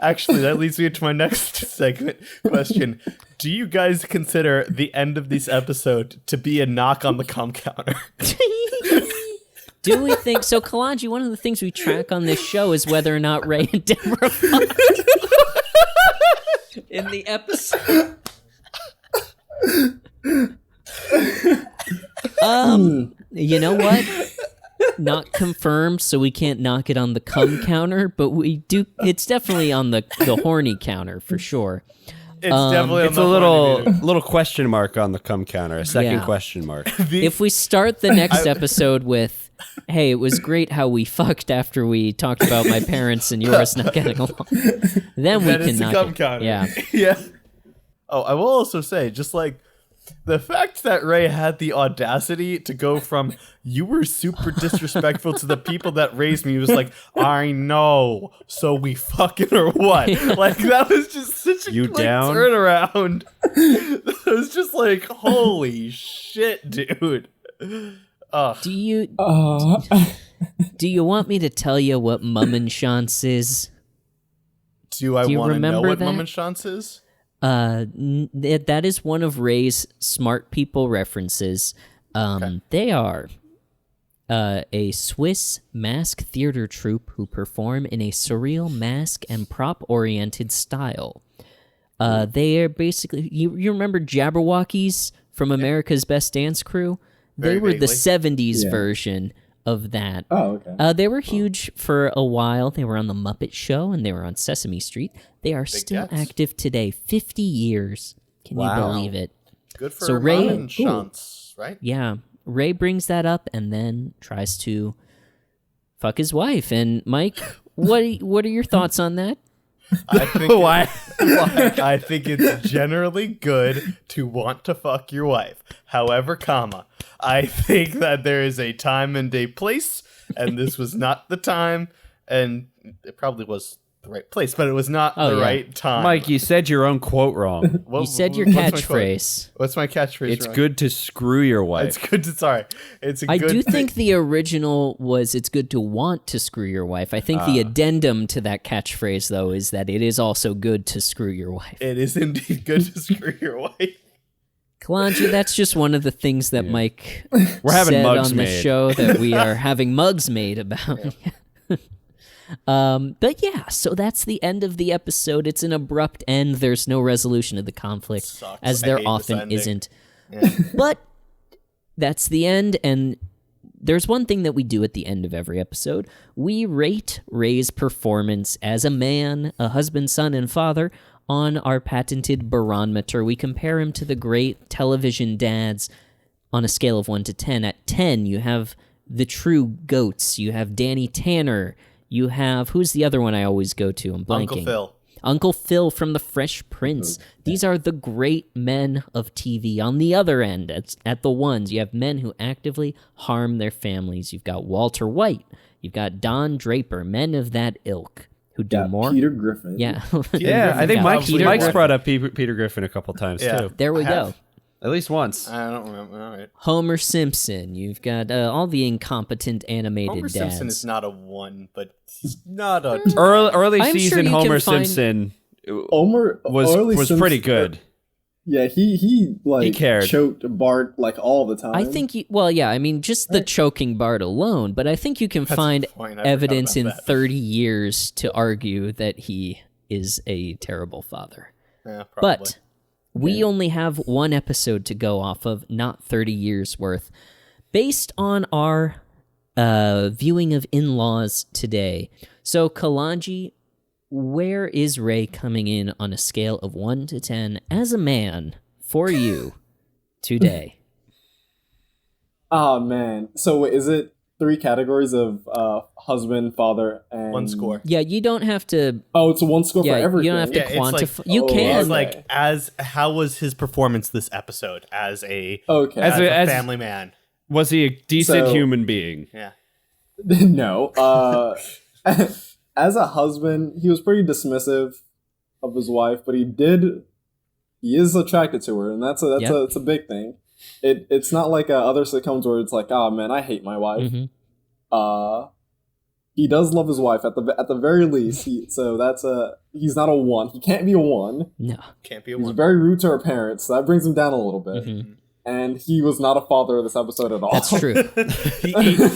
Actually, that leads me into my next segment question. Do you guys consider the end of this episode to be a knock on the cum counter? Do we think so? Khalonji, one of the things we track on this show is whether or not Ray and Debra fucked in the episode. You know what? Not confirmed, so we can't knock it on the cum counter, but we do. It's definitely on the horny counter for sure. It's definitely on It's the a horny meter. little question mark on the cum counter. A second Yeah. question mark. If we start the next episode with, hey, it was great how we fucked after we talked about my parents and yours not getting along, then we That can is the knock cum it. counter. Yeah. Yeah. Oh, I will also say, just like the fact that Ray had the audacity to go from "you were super disrespectful to the people that raised me" was like, "I know, so we fucking or what?" Like that was just such a You quick down? turnaround. It was just like, holy shit, dude. Do you want me to tell you what Mummenschanz is? Do I Do you want to know remember what that? Mummenschanz is? That is one of Ray's smart people references. They are a Swiss mask theater troupe who perform in a surreal mask and prop-oriented style. They are basically... You remember Jabberwockies from America's Best Dance Crew? They Very were the vaguely. 70s version of that. Oh, okay. They were huge for a while. They were on The Muppet Show, and they were on Sesame Street. They are still cats. active today, 50 years. Can you believe it? Good for So Ray- Mummenschanz, right? Yeah. Ray brings that up and then tries to fuck his wife. And Mike, what are your thoughts on that? I think Why? I think it's generally good to want to fuck your wife. However, I think that there is a time and a place, and this was not the time, and it probably was the right place, but it was not the yeah. right time. Mike, you said your own quote wrong. What- You said your what's my quote? catchphrase. What's my catchphrase? It's wrong? good to screw your wife. It's good to. Sorry, it's a I good do thing. think the original was it's good to want to screw your wife. I think the addendum to that catchphrase, though, is that it is also good to screw your wife. It is indeed good to screw your wife. Kalonji, that's just one of the things that Mike We're having said mugs on the made. show that we are having mugs made about. But yeah, so that's the end of the episode. It's an abrupt end. There's no resolution of the conflict, Sucks. as I there hate this often ending. isn't. But that's the end, and there's one thing that we do at the end of every episode. We rate Ray's performance as a man, a husband, son, and father on our patented barometer. We compare him to the great television dads on a scale of 1 to 10. At 10, you have the true goats. You have Danny Tanner. You have... Who's the other one I always go to? I'm blanking. Uncle Phil. Uncle Phil from The Fresh Prince. These are the great men of TV. On the other end, at the ones, you have men who actively harm their families. You've got Walter White. You've got Don Draper, men of that ilk who do more. Peter Griffin. Yeah. Yeah, I think Yeah, Mike's Peter Mike's Griffin. brought up Peter Griffin a couple times Yeah. too. There we I go. have. At least once. I don't remember. All right. Homer Simpson. You've got all the incompetent animated Homer dads. Simpson is not a 1, but he's not a... Early I'm season sure you Homer can find- Simpson Homer was pretty good. Yeah, he cared. choked Bart like all the time. I think, just the choking Bart alone, but I think you can find evidence in 30 years to argue that he is a terrible father. Yeah, probably. But we only have one episode to go off of, not 30 years worth. Based on our viewing of In-Laws today. So, Khalonji, where is Ray coming in on a scale of 1 to 10 as a man for you today? Oh, man. So is it 3 categories of husband, father, and... 1 score. Yeah, you don't have to... Oh, it's a 1 score for everything. You don't have to quantify... You can. It's like, how was his performance this episode as a family man? Was he a decent human being? Yeah. No. As a husband, he was pretty dismissive of his wife, but he is attracted to her, and that's a big thing. It's not like other sitcoms where it's like, oh man, I hate my wife. Mm-hmm. He does love his wife at the very least. He's not a 1. He can't be a 1. No, can't be a 1. He's very rude to her parents, so that brings him down a little bit. Mm-hmm. And he was not a father of this episode at all. That's true.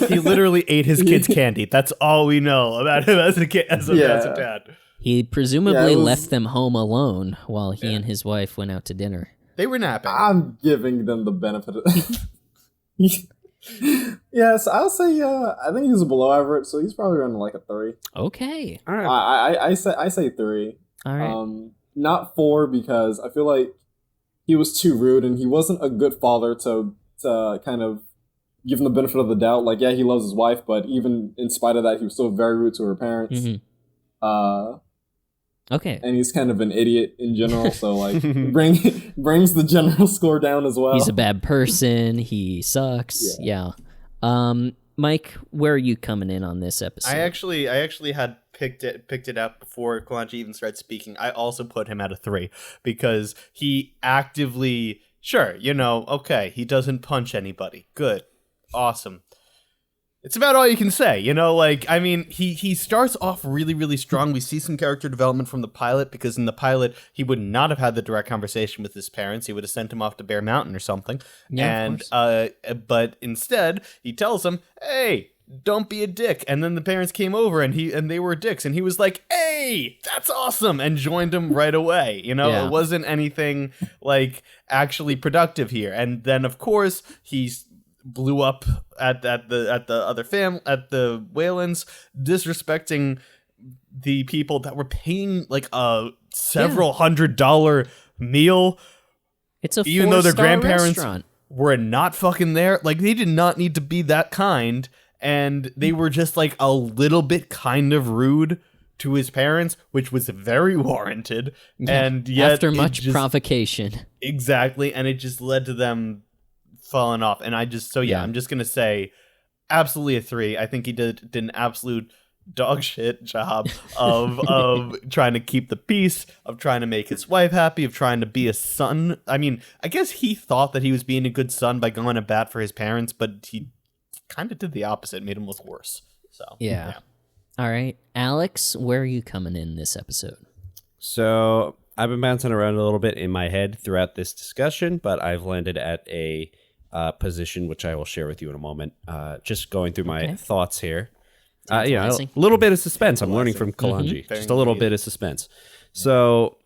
he literally ate his kid's candy. That's all we know about him as a dad. He presumably left them home alone while he and his wife went out to dinner. They were napping. I'm giving them the benefit of... Yes, I'll say I think he's below average, so he's probably around like a 3. Okay. All right. I say 3. All right. Not 4 because I feel like he was too rude and he wasn't a good father to kind of give him the benefit of the doubt. Like, yeah, he loves his wife, but even in spite of that, he was still very rude to her parents. Mm-hmm. Okay. And he's kind of an idiot in general, so like brings the general score down as well. He's a bad person. He sucks. Yeah. Mike, where are you coming in on this episode? I actually had picked it out before Khalonji even started speaking. I also put him at a 3 because he actively, okay, he doesn't punch anybody. Good. Awesome. It's about all you can say, he starts off really, really strong. We see some character development from the pilot, because in the pilot, he would not have had the direct conversation with his parents. He would have sent him off to Bear Mountain or something. Yeah, but instead, he tells him, hey, don't be a dick. And then the parents came over and they were dicks. And he was like, hey, that's awesome. And joined him right away. It wasn't anything like actually productive here. And then, of course, he's blew up at the Whalens, disrespecting the people that were paying like a several $100 meal. It's a even though their grandparents restaurant. Were not fucking there. Like, they did not need to be that kind, and they were just like a little bit kind of rude to his parents, which was very warranted. And yet, after much provocation, exactly, and it just led to them falling off. And I'm just gonna say absolutely a 3. I think he did an absolute dog shit job of trying to keep the peace, of trying to make his wife happy, of trying to be a son. I mean, I guess he thought that he was being a good son by going to bat for his parents, but he kind of did the opposite, made him look worse. So yeah. All right, Alex, where are you coming in this episode? So I've been bouncing around a little bit in my head throughout this discussion, but I've landed at a position which I will share with you in a moment. Just going through my thoughts here. A little bit of suspense. I'm learning from Khalonji. Just a little bit of suspense. So,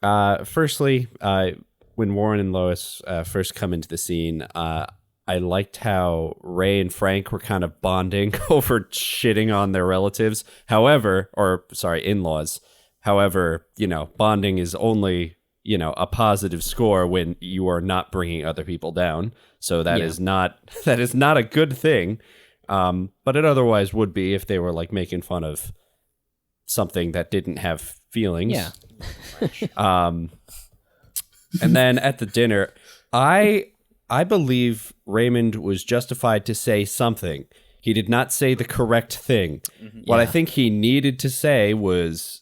firstly, when Warren and Lois first come into the scene, I liked how Ray and Frank were kind of bonding over shitting on their relatives. In-laws. However, bonding is only, a positive score when you are not bringing other people down. So that is not a good thing. But it otherwise would be if they were like making fun of something that didn't have feelings. Yeah. And then at the dinner, I believe Raymond was justified to say something. He did not say the correct thing. Mm-hmm. What I think he needed to say was,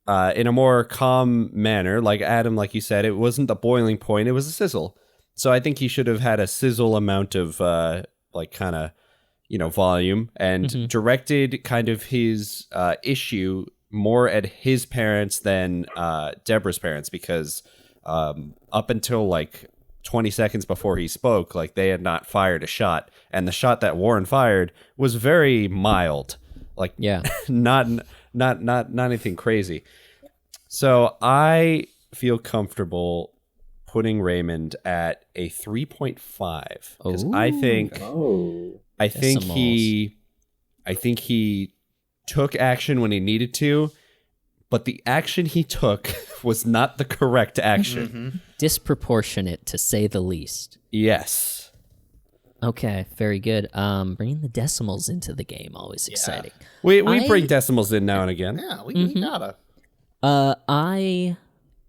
in a more calm manner, like Adam, like you said, it wasn't the boiling point, it was a sizzle. So I think he should have had a sizzle amount of kind of, volume, and directed kind of his issue more at his parents than Debra's parents, because up until like 20 seconds before he spoke, like they had not fired a shot, and the shot that Warren fired was very mild, like not anything crazy. So I feel comfortable putting Raymond at a 3.5 because I think he took action when he needed to, but the action he took was not the correct action. Disproportionate, to say the least. Yes. Okay, very good. Bringing the decimals into the game, always exciting. We bring decimals in now and again. Yeah, we gotta. I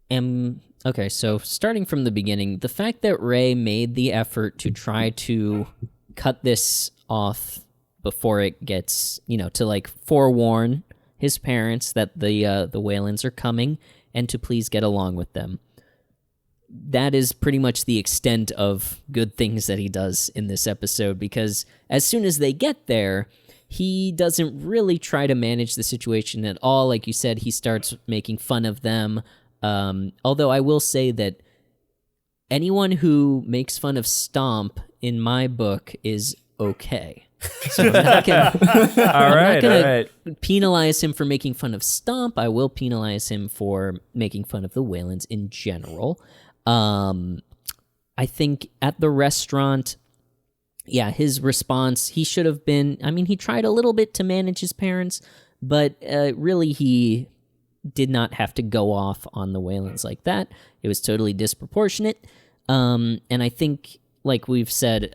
am... Okay, so starting from the beginning, the fact that Ray made the effort to try to cut this off before it gets, to like forewarn his parents that the Whalens are coming and to please get along with them. That is pretty much the extent of good things that he does in this episode, because as soon as they get there, he doesn't really try to manage the situation at all. Like you said, he starts making fun of them. Although I will say that anyone who makes fun of Stomp in my book is okay. So I'm not gonna penalize him for making fun of Stomp. I will penalize him for making fun of the Whalens in general. I think at the restaurant, his response, he should have been, he tried a little bit to manage his parents, but really he did not have to go off on the Whalens like that. It was totally disproportionate. And I think, like we've said,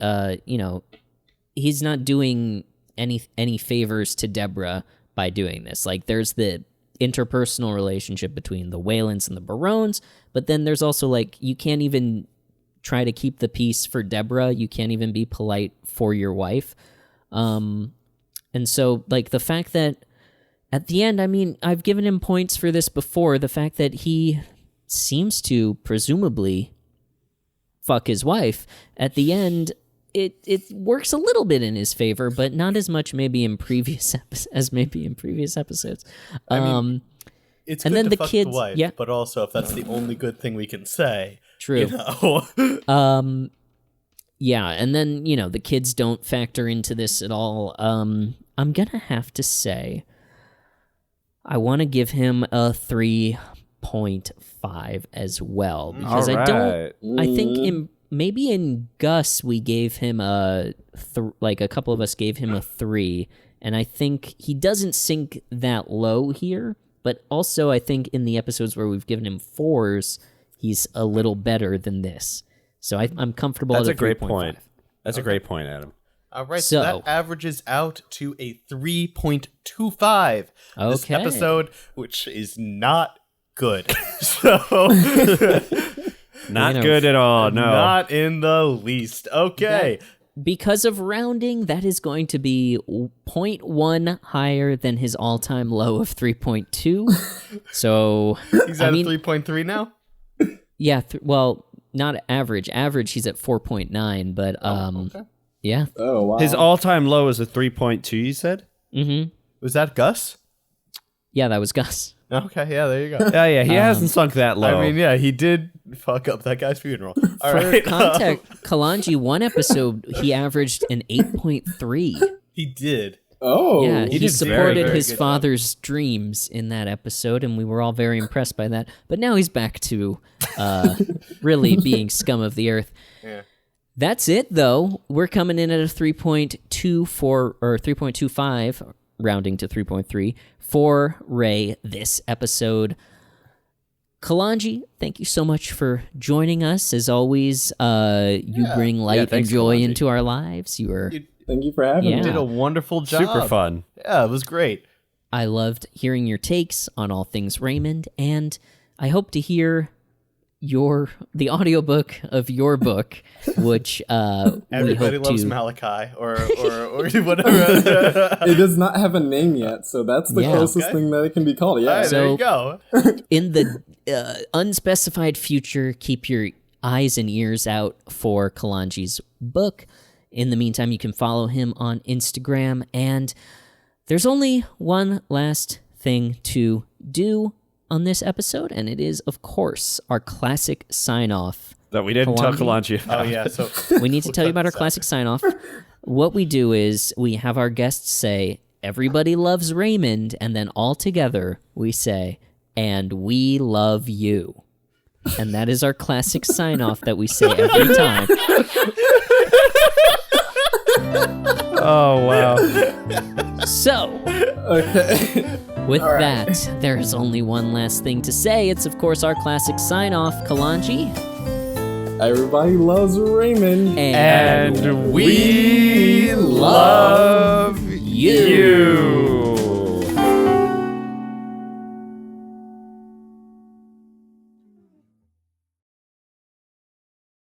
he's not doing any favors to Debra by doing this. Like, there's the interpersonal relationship between the Whalens and the Barones, but then there's also, like, you can't even try to keep the peace for Debra. You can't even be polite for your wife. And so, like, the fact that at the end, I've given him points for this before, the fact that he seems to presumably fuck his wife, at the end, it works a little bit in his favor, but not as much maybe in previous episodes. It's and good then to the fuck kids, the wife, but also if that's the only good thing we can say. True. And then, the kids don't factor into this at all. I'm gonna have to say, I want to give him a 3.5 as well, because I think maybe in Gus we gave him a couple of us gave him a 3, and I think he doesn't sink that low here, but also I think in the episodes where we've given him 4s, he's a little better than this. So I'm comfortable. That's at a great point. That's a great point, Adam. All right, so that averages out to a 3.25 this episode, which is not good. Not good at all, no. Not in the least. Okay. Because of rounding, that is going to be 0.1 higher than his all-time low of 3.2. So he's at 3.3 now? Yeah, well, not average. Average, he's at 4.9, but okay. Yeah. Oh, wow. His all-time low is a 3.2, you said? Mm-hmm. Was that Gus? Yeah, that was Gus. Okay, yeah, there you go. Yeah, he hasn't sunk that low. He did fuck up that guy's funeral. All For right. context, Khalonji, one episode, he averaged an 8.3. He did. Oh. Yeah, he did supported very his good father's dreams in that episode, and we were all very impressed by that. But now he's back to really being scum of the earth. Yeah. That's it, though. We're coming in at a 3.24 or 3.25, rounding to 3.3 for Ray this episode. Khalonji, thank you so much for joining us. As always, you bring light and joy Khalonji. into our lives. Thank you for having me. You did a wonderul job. Super fun. Yeah, it was great. I loved hearing your takes on all things Raymond, and I hope to hear the audiobook of your book, which Everybody Loves Malachi, or whatever. It does not have a name yet, so that's the closest thing that it can be called. Yeah. Right, there you go. In the unspecified future, keep your eyes and ears out for Khalonji's book. In the meantime, you can follow him on Instagram. And there's only one last thing to do on this episode, and it is, of course, our classic sign-off. That we didn't tell Khalonji about. Oh, yeah. So we need to tell you about our classic sign-off. What we do is we have our guests say, "Everybody loves Raymond," and then all together we say, "And we love you." And that is our classic sign-off that we say every time. Oh, wow. So, with that, there's only one last thing to say. It's, of course, our classic sign-off. Khalonji. Everybody loves Raymond. And we love you.